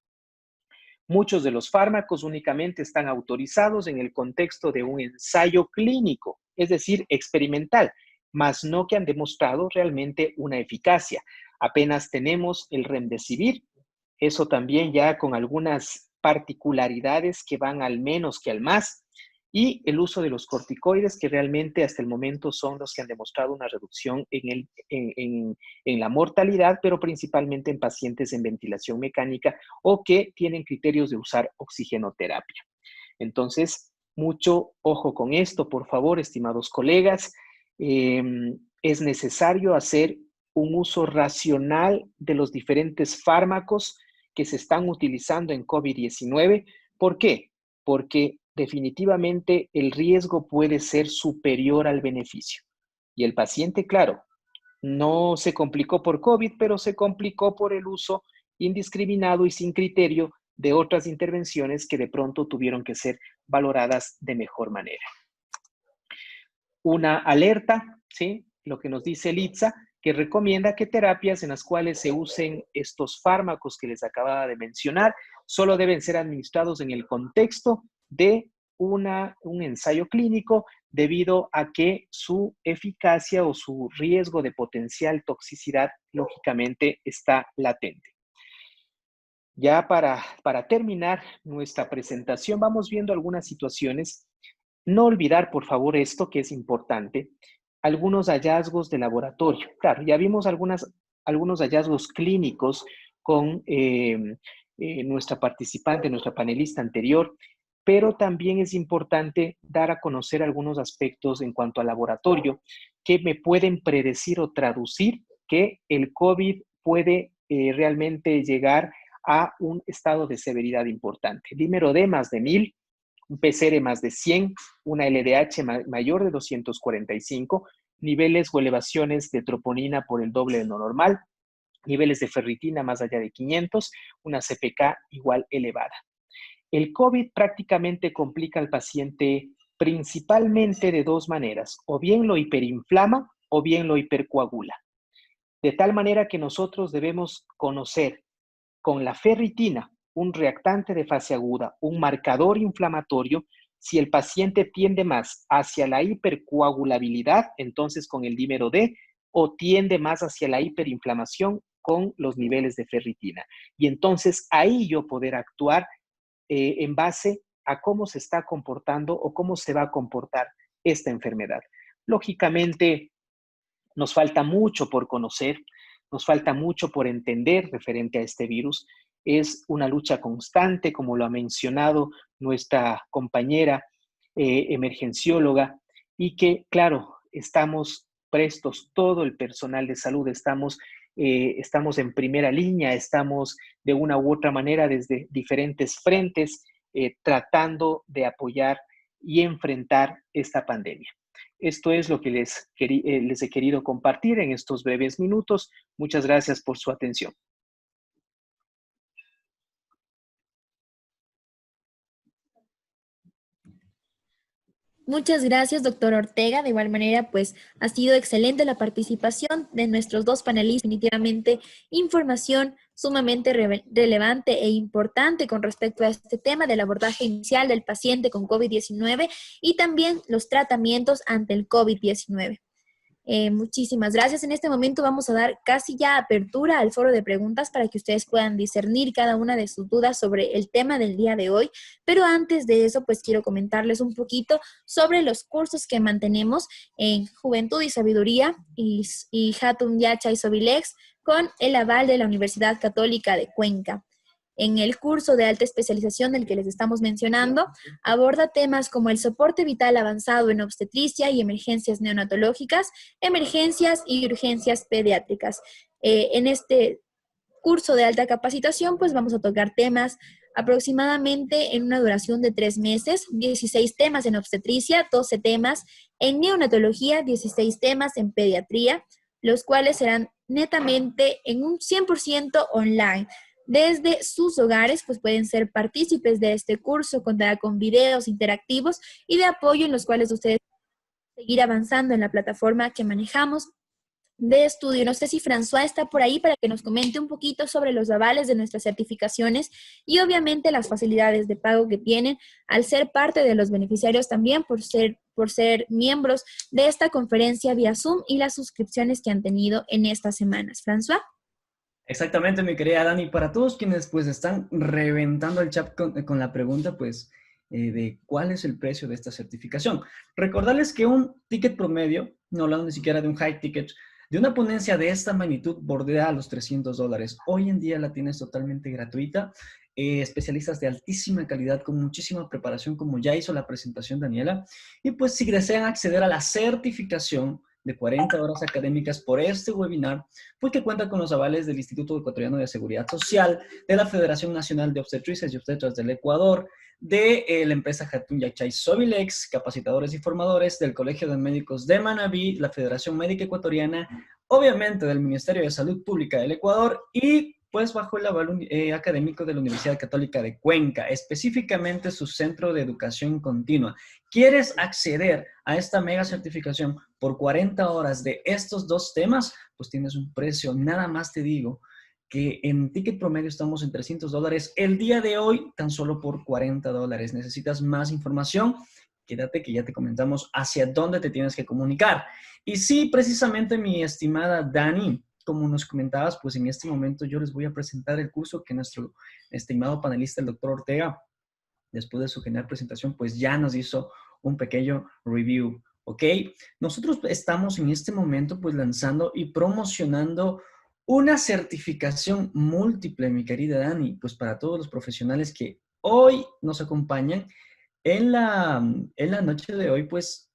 Muchos de los fármacos únicamente están autorizados en el contexto de un ensayo clínico, es decir, experimental, mas no que han demostrado realmente una eficacia. Apenas tenemos el Remdesivir, eso también ya con algunas particularidades que van al menos que al más, y el uso de los corticoides, que realmente hasta el momento son los que han demostrado una reducción en la mortalidad, pero principalmente en pacientes en ventilación mecánica o que tienen criterios de usar oxigenoterapia. Entonces, mucho ojo con esto, por favor, estimados colegas. Es necesario hacer un uso racional de los diferentes fármacos que se están utilizando en COVID-19. ¿Por qué? Porque definitivamente el riesgo puede ser superior al beneficio. Y el paciente, claro, no se complicó por COVID, pero se complicó por el uso indiscriminado y sin criterio de otras intervenciones que de pronto tuvieron que ser valoradas de mejor manera. Una alerta, ¿sí? Lo que nos dice el ITSA, que recomienda que terapias en las cuales se usen estos fármacos que les acababa de mencionar solo deben ser administrados en el contexto de un ensayo clínico debido a que su eficacia o su riesgo de potencial toxicidad lógicamente está latente. Ya para terminar nuestra presentación vamos viendo algunas situaciones. No olvidar, por favor, esto que es importante, algunos hallazgos de laboratorio. Claro, ya vimos algunos hallazgos clínicos con nuestra participante, nuestra panelista anterior, pero también es importante dar a conocer algunos aspectos en cuanto al laboratorio que me pueden predecir o traducir que el COVID puede realmente llegar a un estado de severidad importante. Dímero D más de 1000, un PCR más de 100, una LDH mayor de 245, niveles o elevaciones de troponina por el doble de lo normal, niveles de ferritina más allá de 500, una CPK igual elevada. El COVID prácticamente complica al paciente principalmente de 2 maneras, o bien lo hiperinflama o bien lo hipercoagula. De tal manera que nosotros debemos conocer con la ferritina, un reactante de fase aguda, un marcador inflamatorio, si el paciente tiende más hacia la hipercoagulabilidad, entonces con el dímero D, o tiende más hacia la hiperinflamación con los niveles de ferritina. Y entonces ahí yo poder actuar en base a cómo se está comportando o cómo se va a comportar esta enfermedad. Lógicamente, nos falta mucho por conocer, nos falta mucho por entender referente a este virus. Es una lucha constante, como lo ha mencionado nuestra compañera emergencióloga, y que, claro, estamos prestos, todo el personal de salud, estamos en primera línea, estamos de una u otra manera desde diferentes frentes tratando de apoyar y enfrentar esta pandemia. Esto es lo que les he querido compartir en estos breves minutos. Muchas gracias por su atención. Muchas gracias, doctor Ortega. De igual manera, pues ha sido excelente la participación de nuestros dos panelistas. Definitivamente, información sumamente relevante e importante con respecto a este tema del abordaje inicial del paciente con COVID-19 y también los tratamientos ante el COVID-19. Muchísimas gracias. En este momento vamos a dar casi ya apertura al foro de preguntas para que ustedes puedan discernir cada una de sus dudas sobre el tema del día de hoy. Pero antes de eso, pues quiero comentarles un poquito sobre los cursos que mantenemos en Juventud y Sabiduría y Hatum Yachay Sobilex con el aval de la Universidad Católica de Cuenca. En el curso de alta especialización del que les estamos mencionando, aborda temas como el soporte vital avanzado en obstetricia y emergencias neonatológicas, emergencias y urgencias pediátricas. En este curso de alta capacitación, pues vamos a tocar temas aproximadamente en una duración de 3 meses, 16 temas en obstetricia, 12 temas en neonatología, 16 temas en pediatría, los cuales serán netamente en un 100% online. Desde sus hogares, pues pueden ser partícipes de este curso, contará con videos interactivos y de apoyo en los cuales ustedes pueden seguir avanzando en la plataforma que manejamos de estudio. No sé si François está por ahí para que nos comente un poquito sobre los avales de nuestras certificaciones y obviamente las facilidades de pago que tienen al ser parte de los beneficiarios también por ser miembros de esta conferencia vía Zoom y las suscripciones que han tenido en estas semanas. François. Exactamente, mi querida Dani. Para todos quienes pues están reventando el chat con la pregunta pues de cuál es el precio de esta certificación. Recordarles que un ticket promedio, no hablando ni siquiera de un high ticket, de una ponencia de esta magnitud bordea a los $300. Hoy en día la tienes totalmente gratuita. Especialistas de altísima calidad con muchísima preparación, como ya hizo la presentación Daniela. Y pues si desean acceder a la certificación de 40 horas académicas por este webinar, pues que cuenta con los avales del Instituto Ecuatoriano de Seguridad Social, de la Federación Nacional de Obstetrices y Obstetras del Ecuador, de la empresa Hatum Yachay Sobilex, capacitadores y formadores, del Colegio de Médicos de Manabí, la Federación Médica Ecuatoriana, obviamente del Ministerio de Salud Pública del Ecuador y pues bajo el aval académico de la Universidad Católica de Cuenca, específicamente su Centro de Educación Continua. ¿Quieres acceder a esta mega certificación por 40 horas de estos dos temas? Pues tienes un precio, nada más te digo, que en ticket promedio estamos en $300 el día de hoy, tan solo por $40. ¿Necesitas más información? Quédate que ya te comentamos hacia dónde te tienes que comunicar. Y sí, precisamente mi estimada Dani, como nos comentabas, pues en este momento yo les voy a presentar el curso que nuestro estimado panelista, el doctor Ortega, después de su genial presentación, pues ya nos hizo un pequeño review, ¿ok? Nosotros estamos en este momento pues lanzando y promocionando una certificación múltiple, mi querida Dani, pues para todos los profesionales que hoy nos acompañan en la noche de hoy, pues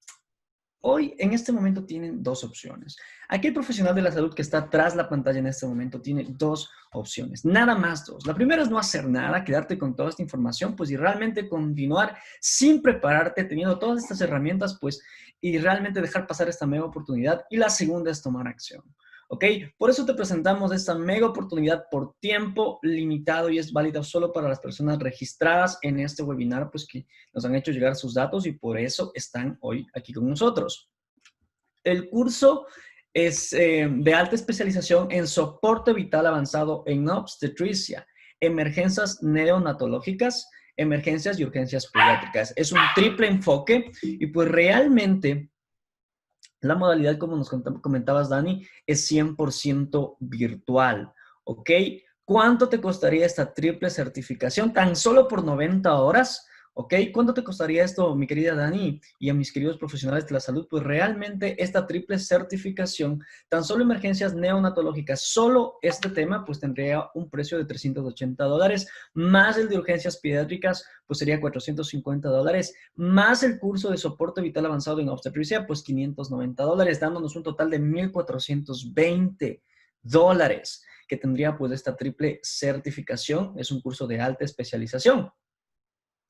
hoy, en este momento, tienen dos opciones. Aquel profesional de la salud que está tras la pantalla en este momento tiene dos opciones, nada más dos. La primera es no hacer nada, quedarte con toda esta información, pues y realmente continuar sin prepararte, teniendo todas estas herramientas, pues y realmente dejar pasar esta mega oportunidad. Y la segunda es tomar acción. ¿Ok? Por eso te presentamos esta mega oportunidad por tiempo limitado y es válida solo para las personas registradas en este webinar, pues que nos han hecho llegar sus datos y por eso están hoy aquí con nosotros. El curso es de alta especialización en soporte vital avanzado en obstetricia, emergencias neonatológicas, emergencias y urgencias pediátricas. Es un triple enfoque y pues realmente la modalidad, como nos comentabas, Dani, es 100% virtual, ¿ok? ¿Cuánto te costaría esta triple certificación? Tan solo por 90 horas, ¿Ok? ¿Cuánto te costaría esto, mi querida Dani, y a mis queridos profesionales de la salud? Pues realmente esta triple certificación, tan solo emergencias neonatológicas, solo este tema, pues tendría un precio de $380, más el de urgencias pediátricas, pues sería $450, más el curso de soporte vital avanzado en obstetricia, pues $590, dándonos un total de $1,420 que tendría pues esta triple certificación. Es un curso de alta especialización.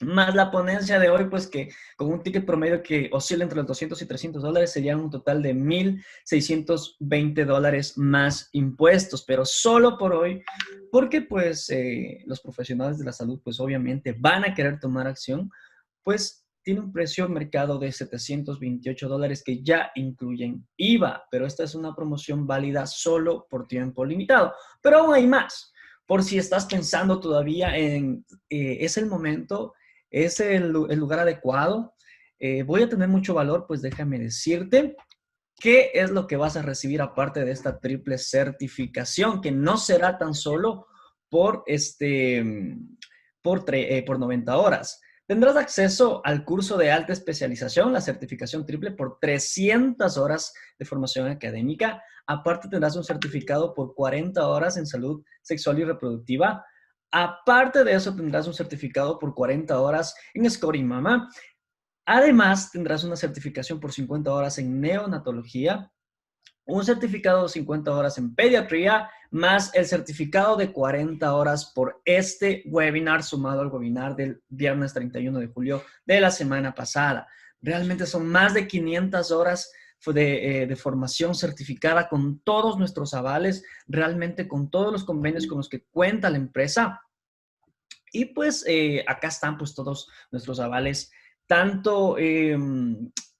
Más la ponencia de hoy, pues que con un ticket promedio que oscila entre los $200 y $300, sería un total de $1,620 más impuestos, pero solo por hoy, porque pues los profesionales de la salud, pues obviamente van a querer tomar acción, pues tiene un precio de mercado de $728 que ya incluyen IVA, pero esta es una promoción válida solo por tiempo limitado. Pero aún hay más, por si estás pensando todavía en, es el momento, es el lugar adecuado, voy a tener mucho valor, pues déjame decirte qué es lo que vas a recibir aparte de esta triple certificación, que no será tan solo por, por 90 horas. Tendrás acceso al curso de alta especialización, la certificación triple, por 300 horas de formación académica. Aparte tendrás un certificado por 40 horas en salud sexual y reproductiva. Aparte de eso, tendrás un certificado por 40 horas en Scoring Mama. Además, tendrás una certificación por 50 horas en neonatología, un certificado de 50 horas en pediatría, más el certificado de 40 horas por este webinar, sumado al webinar del viernes 31 de julio de la semana pasada. Realmente son más de 500 horas de formación certificada con todos nuestros avales, realmente con todos los convenios con los que cuenta la empresa. Y pues acá están pues todos nuestros avales, tanto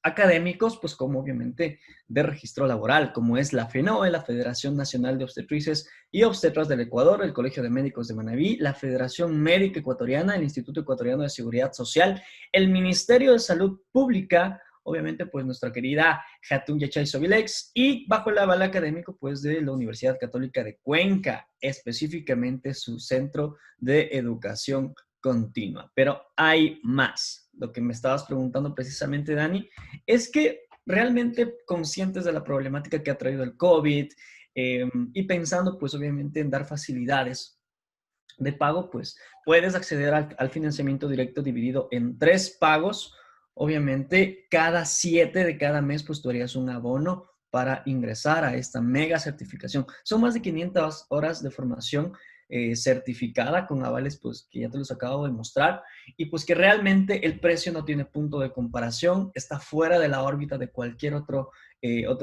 académicos, pues como obviamente de registro laboral, como es la FENOE, la Federación Nacional de Obstetrices y Obstetras del Ecuador, el Colegio de Médicos de Manabí, la Federación Médica Ecuatoriana, el Instituto Ecuatoriano de Seguridad Social, el Ministerio de Salud Pública, obviamente pues nuestra querida Hatun Yachay Sobilex, y bajo el aval académico pues de la Universidad Católica de Cuenca, específicamente su Centro de Educación Continua. Pero hay más. Lo que me estabas preguntando precisamente, Dani, es que realmente conscientes de la problemática que ha traído el COVID y pensando pues obviamente en dar facilidades de pago, pues puedes acceder al financiamiento directo dividido en 3 pagos. Obviamente, cada 7 de cada mes, pues tú harías un abono para ingresar a esta mega certificación. Son más de 500 horas de formación certificada con avales, pues que ya te los acabo de mostrar, y pues que realmente el precio no tiene punto de comparación, está fuera de la órbita de cualquier otro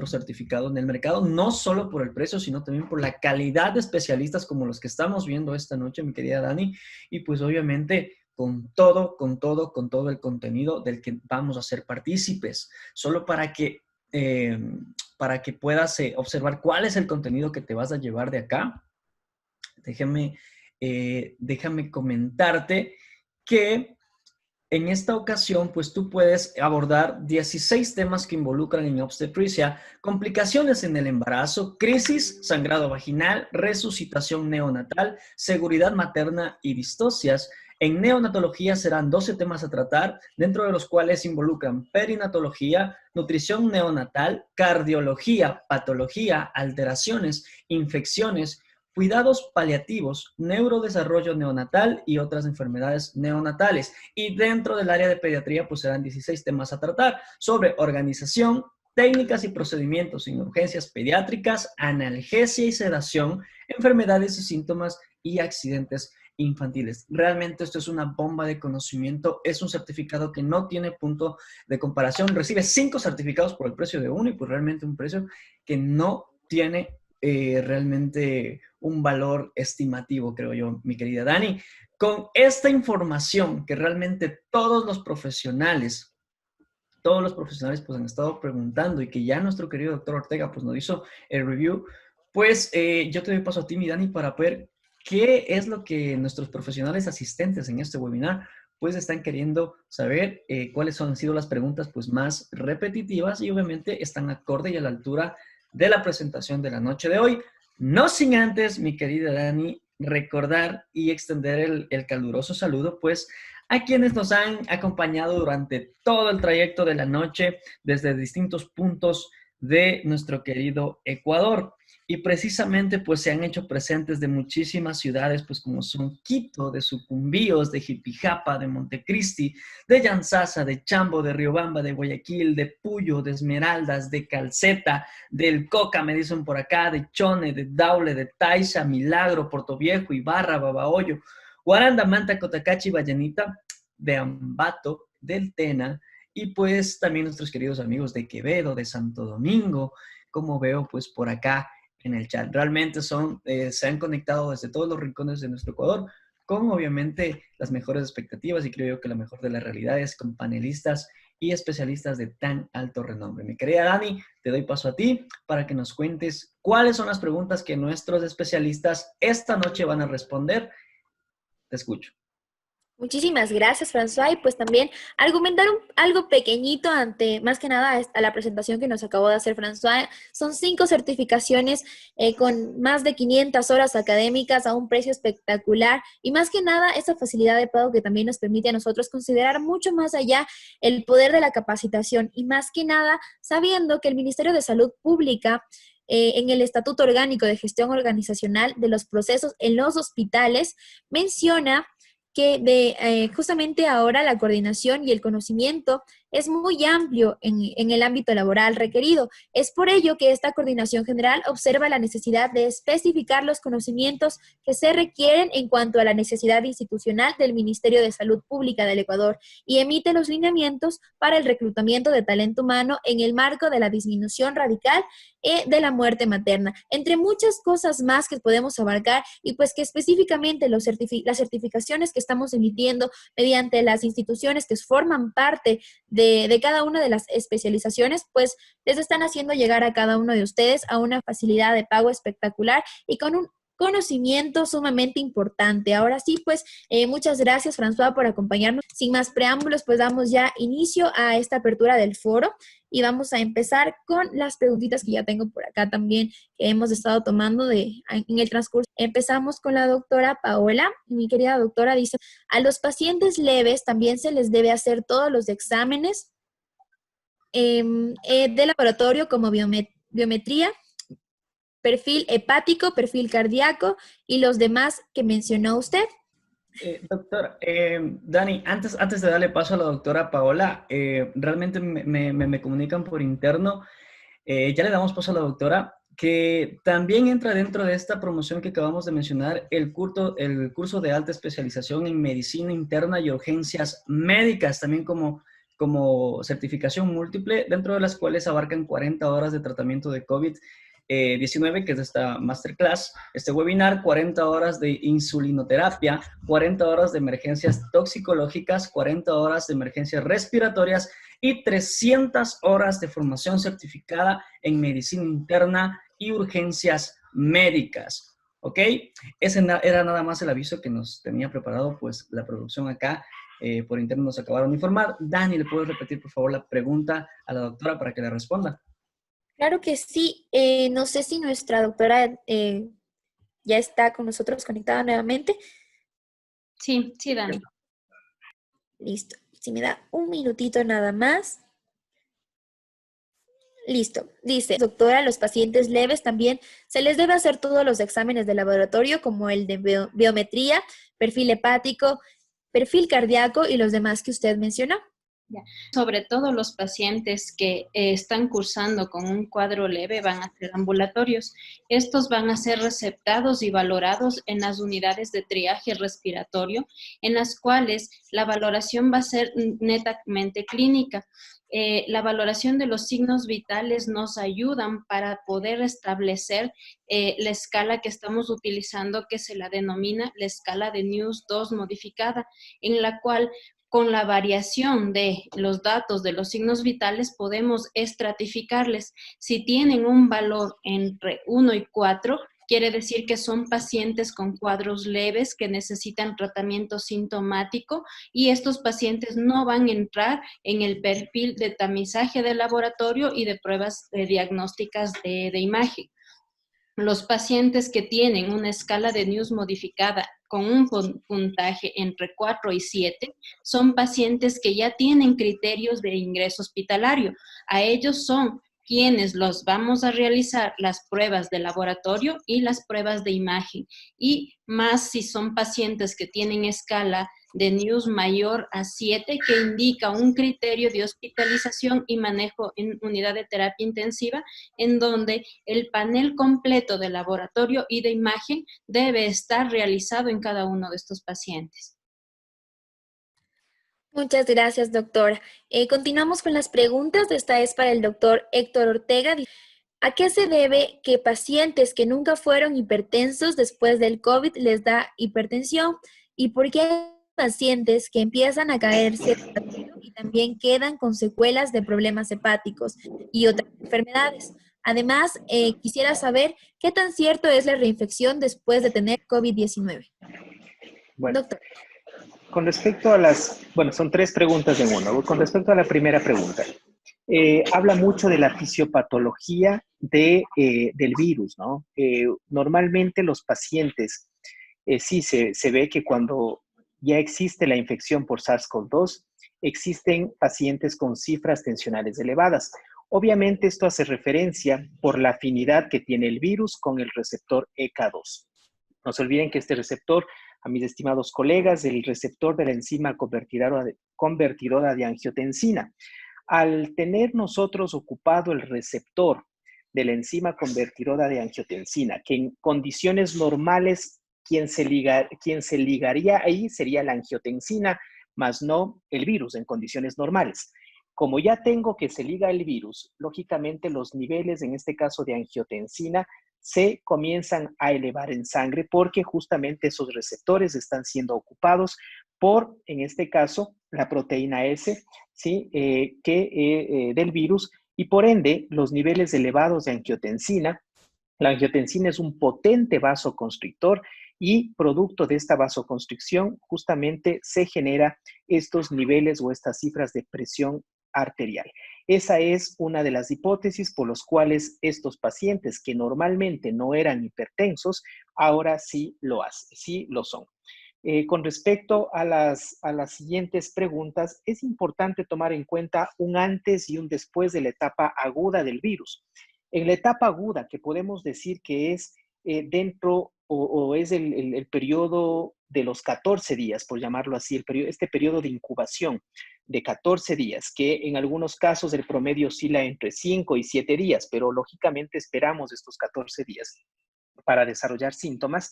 certificado en el mercado, no solo por el precio, sino también por la calidad de especialistas como los que estamos viendo esta noche, mi querida Dani, y pues obviamente con todo el contenido del que vamos a ser partícipes, solo para que puedas observar cuál es el contenido que te vas a llevar de acá. Déjame comentarte que en esta ocasión, pues tú puedes abordar 16 temas que involucran en obstetricia, complicaciones en el embarazo, crisis, sangrado vaginal, resucitación neonatal, seguridad materna y distocias. En neonatología serán 12 temas a tratar, dentro de los cuales involucran perinatología, nutrición neonatal, cardiología, patología, alteraciones, infecciones, cuidados paliativos, neurodesarrollo neonatal y otras enfermedades neonatales. Y dentro del área de pediatría, pues serán 16 temas a tratar sobre organización, técnicas y procedimientos en urgencias pediátricas, analgesia y sedación, enfermedades y síntomas y accidentes infantiles. Realmente esto es una bomba de conocimiento, es un certificado que no tiene punto de comparación, recibe 5 certificados por el precio de uno y pues realmente un precio que no tiene realmente un valor estimativo, creo yo, mi querida Dani. Con esta información que realmente todos los profesionales pues han estado preguntando y que ya nuestro querido doctor Ortega pues nos hizo el review, pues yo te doy paso a ti, mi Dani, para ver qué es lo que nuestros profesionales asistentes en este webinar pues están queriendo saber, cuáles han sido las preguntas pues más repetitivas y obviamente están acorde y a la altura de la presentación de la noche de hoy. No sin antes, mi querida Dani, recordar y extender el caluroso saludo, pues, a quienes nos han acompañado durante todo el trayecto de la noche desde distintos puntos de nuestro querido Ecuador. Y precisamente pues se han hecho presentes de muchísimas ciudades, pues como son Quito, de Sucumbíos, de Jipijapa, de Montecristi, de Yanzasa, de Chambo, de Riobamba, de Guayaquil, de Puyo, de Esmeraldas, de Calceta, del Coca, me dicen por acá, de Chone, de Daule, de Taisha, Milagro, Portoviejo, Ibarra, Babahoyo, Guaranda, Manta, Cotacachi, Vallenita, de Ambato, del Tena, y pues también nuestros queridos amigos de Quevedo, de Santo Domingo, como veo pues por acá en el chat. Realmente se han conectado desde todos los rincones de nuestro Ecuador, con obviamente las mejores expectativas y creo yo que la mejor de las realidades, con panelistas y especialistas de tan alto renombre. Mi querida Dani, te doy paso a ti para que nos cuentes cuáles son las preguntas que nuestros especialistas esta noche van a responder. Te escucho. Muchísimas gracias, François. Y pues también argumentar algo pequeñito ante, más que nada, a la presentación que nos acabó de hacer François. Son 5 certificaciones con más de 500 horas académicas a un precio espectacular y más que nada esa facilidad de pago que también nos permite a nosotros considerar mucho más allá el poder de la capacitación y más que nada sabiendo que el Ministerio de Salud Pública en el Estatuto Orgánico de Gestión Organizacional de los Procesos en los Hospitales menciona que justamente ahora la coordinación y el conocimiento es muy amplio en el ámbito laboral requerido. Es por ello que esta coordinación general observa la necesidad de especificar los conocimientos que se requieren en cuanto a la necesidad institucional del Ministerio de Salud Pública del Ecuador y emite los lineamientos para el reclutamiento de talento humano en el marco de la disminución radical de la muerte materna, entre muchas cosas más que podemos abarcar y pues que específicamente las certificaciones que estamos emitiendo mediante las instituciones que forman parte de cada una de las especializaciones, pues les están haciendo llegar a cada uno de ustedes a una facilidad de pago espectacular y con un conocimiento sumamente importante. Ahora sí, pues muchas gracias, François, por acompañarnos. Sin más preámbulos, pues damos ya inicio a esta apertura del foro y vamos a empezar con las preguntitas que ya tengo por acá también que hemos estado tomando en el transcurso. Empezamos con la doctora Paola. Mi querida doctora dice, a los pacientes leves también se les debe hacer todos los exámenes de laboratorio como biometría, perfil hepático, perfil cardíaco y los demás que mencionó usted. Doctor, Dani, antes de darle paso a la doctora Paola, realmente me comunican por interno, ya le damos paso a la doctora, que también entra dentro de esta promoción que acabamos de mencionar, el curso de alta especialización en medicina interna y urgencias médicas, también como certificación múltiple, dentro de las cuales abarcan 40 horas de tratamiento de COVID-19, que es esta masterclass, este webinar, 40 horas de insulinoterapia, 40 horas de emergencias toxicológicas, 40 horas de emergencias respiratorias y 300 horas de formación certificada en medicina interna y urgencias médicas. ¿Ok? Ese era nada más el aviso que nos tenía preparado, pues la producción acá por interno nos acabaron de informar. Dani, ¿le puedes repetir por favor la pregunta a la doctora para que le responda? Claro que sí. No sé si nuestra doctora ya está con nosotros conectada nuevamente. Sí, Dani. Listo. Si me da un minutito nada más. Listo. Dice, doctora, a los pacientes leves también se les debe hacer todos los exámenes de laboratorio como el de biometría, perfil hepático, perfil cardíaco y los demás que usted mencionó. Sobre todo los pacientes que están cursando con un cuadro leve van a ser ambulatorios. Estos van a ser receptados y valorados en las unidades de triaje respiratorio, en las cuales la valoración va a ser netamente clínica. La valoración de los signos vitales nos ayudan para poder establecer la escala que estamos utilizando, que se la denomina la escala de News 2 modificada, en la cual con la variación de los datos de los signos vitales podemos estratificarles. Si tienen un valor entre 1 y 4, quiere decir que son pacientes con cuadros leves que necesitan tratamiento sintomático y estos pacientes no van a entrar en el perfil de tamizaje de laboratorio y de pruebas diagnósticas de imagen. los pacientes que tienen una escala de News modificada con un puntaje entre 4 y 7 son pacientes que ya tienen criterios de ingreso hospitalario. A ellos son quienes los vamos a realizar las pruebas de laboratorio y las pruebas de imagen. Y más si son pacientes que tienen escala de News mayor a 7, que indica un criterio de hospitalización y manejo en unidad de terapia intensiva, en donde el panel completo de laboratorio y de imagen debe estar realizado en cada uno de estos pacientes. Muchas gracias, doctora. Continuamos con las preguntas. Esta es para el doctor Héctor Ortega. ¿A qué se debe que pacientes que nunca fueron hipertensos después del COVID les da hipertensión? ¿Y por qué hay pacientes que empiezan a caerse y también quedan con secuelas de problemas hepáticos y otras enfermedades? Además, quisiera saber qué tan cierto es la reinfección después de tener COVID-19. Bueno, Doctor. con respecto a son 3 preguntas en una. Con respecto a la primera pregunta, habla mucho de la fisiopatología del virus, ¿no? Normalmente los pacientes, sí se ve que cuando ya existe la infección por SARS-CoV-2, existen pacientes con cifras tensionales elevadas. Obviamente esto hace referencia por la afinidad que tiene el virus con el receptor ECA2. No se olviden que este receptor, a mis estimados colegas, el receptor de la enzima convertidora de angiotensina. Al tener nosotros ocupado el receptor de la enzima convertidora de angiotensina, que en condiciones normales quien se ligaría ahí sería la angiotensina, más no el virus en condiciones normales. Como ya tengo que se liga el virus, lógicamente los niveles, en este caso de angiotensina, se comienzan a elevar en sangre porque justamente esos receptores están siendo ocupados por, en este caso, la proteína S, ¿sí? Del virus, y por ende los niveles elevados de angiotensina. La angiotensina es un potente vasoconstrictor y producto de esta vasoconstricción justamente se genera estos niveles o estas cifras de presión arterial. Esa es una de las hipótesis por las cuales estos pacientes que normalmente no eran hipertensos, ahora sí lo son. Con respecto a las siguientes preguntas, es importante tomar en cuenta un antes y un después de la etapa aguda del virus. En la etapa aguda, que podemos decir que es dentro o es el periodo de los 14 días, por llamarlo así, este periodo de incubación de 14 días, que en algunos casos el promedio oscila entre 5 y 7 días, pero lógicamente esperamos estos 14 días para desarrollar síntomas,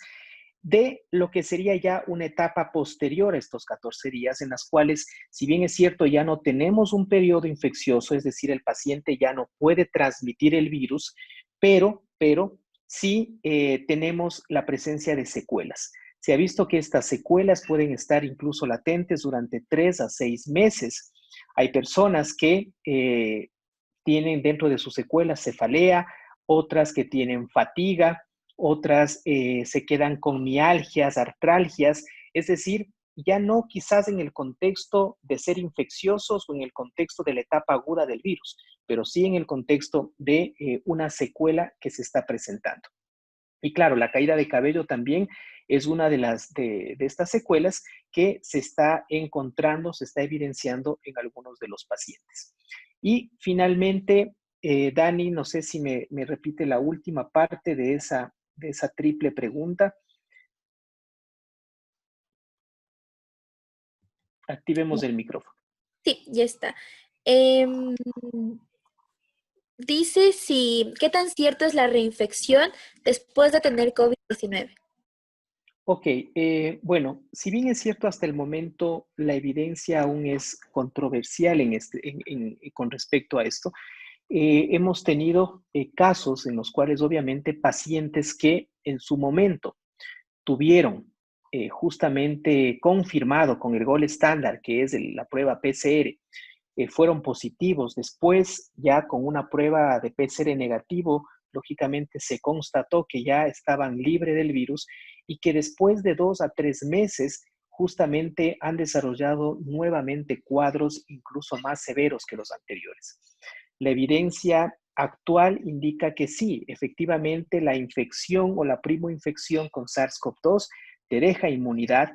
de lo que sería ya una etapa posterior a estos 14 días, en las cuales, si bien es cierto, ya no tenemos un periodo infeccioso, es decir, el paciente ya no puede transmitir el virus, pero sí tenemos la presencia de secuelas. Se ha visto que estas secuelas pueden estar incluso latentes durante 3 a 6 meses. Hay personas que tienen dentro de sus secuelas cefalea, otras que tienen fatiga, otras se quedan con mialgias, artralgias, es decir, ya no quizás en el contexto de ser infecciosos o en el contexto de la etapa aguda del virus, pero sí en el contexto de una secuela que se está presentando. Y claro, la caída de cabello también es una de estas secuelas que se está encontrando, se está evidenciando en algunos de los pacientes. Y finalmente, Dani, no sé si me repite la última parte de esa triple pregunta. Activemos el micrófono. Sí, ya está. Dice qué tan cierto es la reinfección después de tener COVID-19. Ok, bueno, si bien es cierto hasta el momento la evidencia aún es controversial con respecto a esto, hemos tenido casos en los cuales obviamente pacientes que en su momento tuvieron justamente confirmado con el gold estándar, que es la prueba PCR, fueron positivos. Después, ya con una prueba de PCR negativo, lógicamente se constató que ya estaban libres del virus y que después de 2 a 3 meses justamente han desarrollado nuevamente cuadros incluso más severos que los anteriores. La evidencia actual indica que sí, efectivamente la infección o la primoinfección con SARS-CoV-2 te deja inmunidad,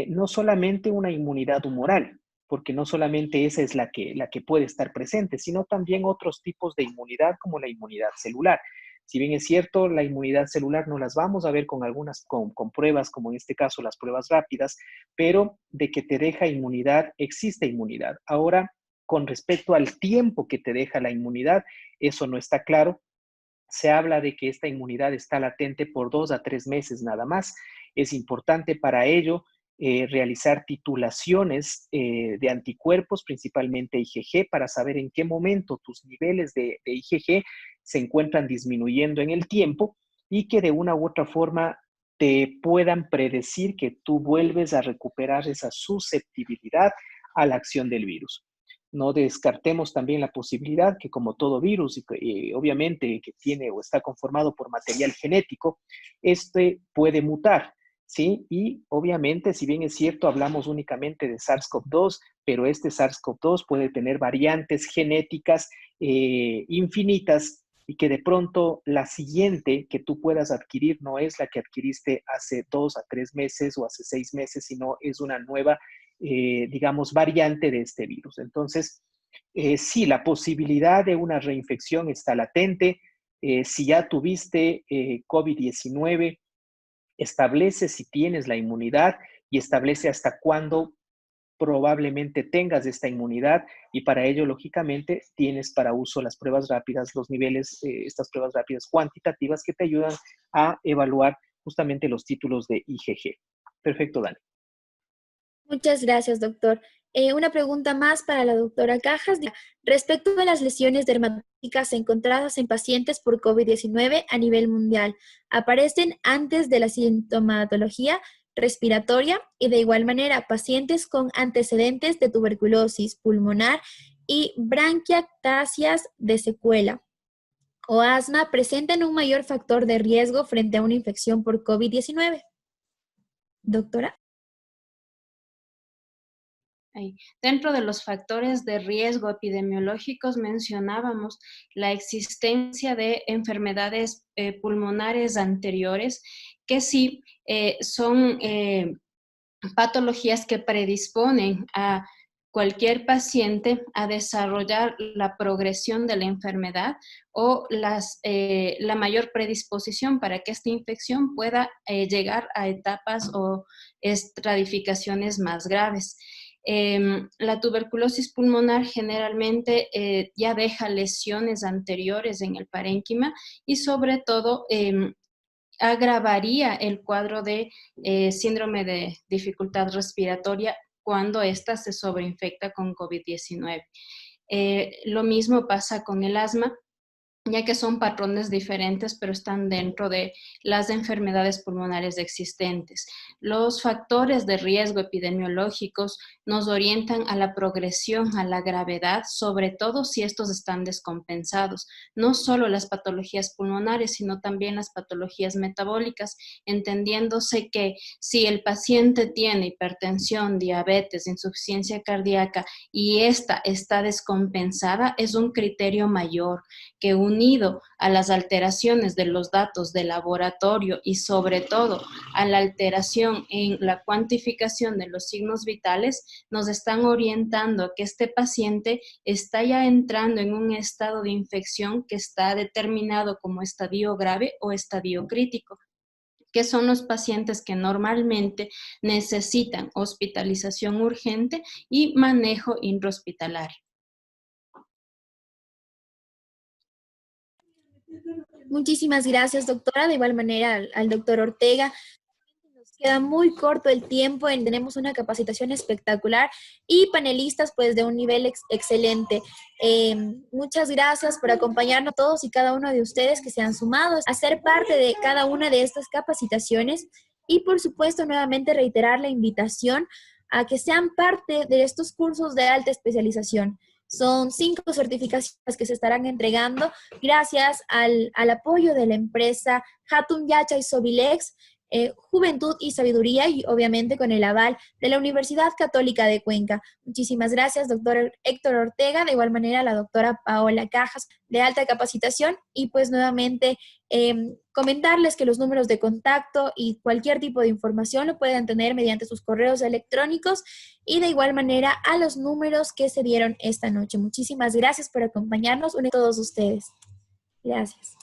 no solamente una inmunidad humoral, porque no solamente esa es la que puede estar presente, sino también otros tipos de inmunidad como la inmunidad celular. Si bien es cierto, la inmunidad celular no las vamos a ver con algunas con pruebas, como en este caso las pruebas rápidas, pero de que te deja inmunidad, existe inmunidad. Ahora, con respecto al tiempo que te deja la inmunidad, eso no está claro. Se habla de que esta inmunidad está latente por 2 a 3 meses nada más. Es importante para ello realizar titulaciones de anticuerpos, principalmente IgG, para saber en qué momento tus niveles de IgG se encuentran disminuyendo en el tiempo y que de una u otra forma te puedan predecir que tú vuelves a recuperar esa susceptibilidad a la acción del virus. No descartemos también la posibilidad que, como todo virus, obviamente que tiene o está conformado por material genético, este puede mutar, ¿sí? Y obviamente, si bien es cierto, hablamos únicamente de SARS-CoV-2, pero este SARS-CoV-2 puede tener variantes genéticas infinitas y que de pronto la siguiente que tú puedas adquirir no es la que adquiriste hace 2 a 3 meses o hace 6 meses, sino es una nueva digamos, variante de este virus. Entonces, sí, la posibilidad de una reinfección está latente. Si ya tuviste COVID-19, establece si tienes la inmunidad y establece hasta cuándo probablemente tengas esta inmunidad y para ello, lógicamente, tienes para uso las pruebas rápidas, los niveles, estas pruebas rápidas cuantitativas que te ayudan a evaluar justamente los títulos de IgG. Perfecto, Dani. Muchas gracias, doctor. Una pregunta más para la doctora Cajas. Respecto a las lesiones dermatológicas encontradas en pacientes por COVID-19 a nivel mundial, ¿aparecen antes de la sintomatología respiratoria? Y de igual manera, pacientes con antecedentes de tuberculosis pulmonar y branquiectasias de secuela o asma presentan un mayor factor de riesgo frente a una infección por COVID-19. Doctora. Dentro de los factores de riesgo epidemiológicos mencionábamos la existencia de enfermedades pulmonares anteriores que sí son patologías que predisponen a cualquier paciente a desarrollar la progresión de la enfermedad o la mayor predisposición para que esta infección pueda llegar a etapas o estratificaciones más graves. La tuberculosis pulmonar generalmente ya deja lesiones anteriores en el parénquima y sobre todo agravaría el cuadro de síndrome de dificultad respiratoria cuando ésta se sobreinfecta con COVID-19. Lo mismo pasa con el asma, ya que son patrones diferentes, pero están dentro de las enfermedades pulmonares existentes. Los factores de riesgo epidemiológicos nos orientan a la progresión, a la gravedad, sobre todo si estos están descompensados. No solo las patologías pulmonares, sino también las patologías metabólicas, entendiéndose que si el paciente tiene hipertensión, diabetes, insuficiencia cardíaca y esta está descompensada, es un criterio mayor que unido a las alteraciones de los datos de laboratorio y sobre todo a la alteración en la cuantificación de los signos vitales, nos están orientando a que este paciente está ya entrando en un estado de infección que está determinado como estadio grave o estadio crítico, que son los pacientes que normalmente necesitan hospitalización urgente y manejo intrahospitalario. Muchísimas gracias, doctora. De igual manera, al doctor Ortega. Nos queda muy corto el tiempo, tenemos una capacitación espectacular y panelistas pues de un nivel excelente. Muchas gracias por acompañarnos todos y cada uno de ustedes que se han sumado a ser parte de cada una de estas capacitaciones y por supuesto nuevamente reiterar la invitación a que sean parte de estos cursos de alta especialización. Son 5 certificaciones que se estarán entregando gracias al apoyo de la empresa Hatun Yachay Sobilex. juventud y sabiduría, y obviamente con el aval de la Universidad Católica de Cuenca. Muchísimas gracias, doctor Héctor Ortega, de igual manera la doctora Paola Cajas, de alta capacitación, y pues nuevamente comentarles que los números de contacto y cualquier tipo de información lo pueden tener mediante sus correos electrónicos, y de igual manera a los números que se dieron esta noche. Muchísimas gracias por acompañarnos, a todos ustedes. Gracias.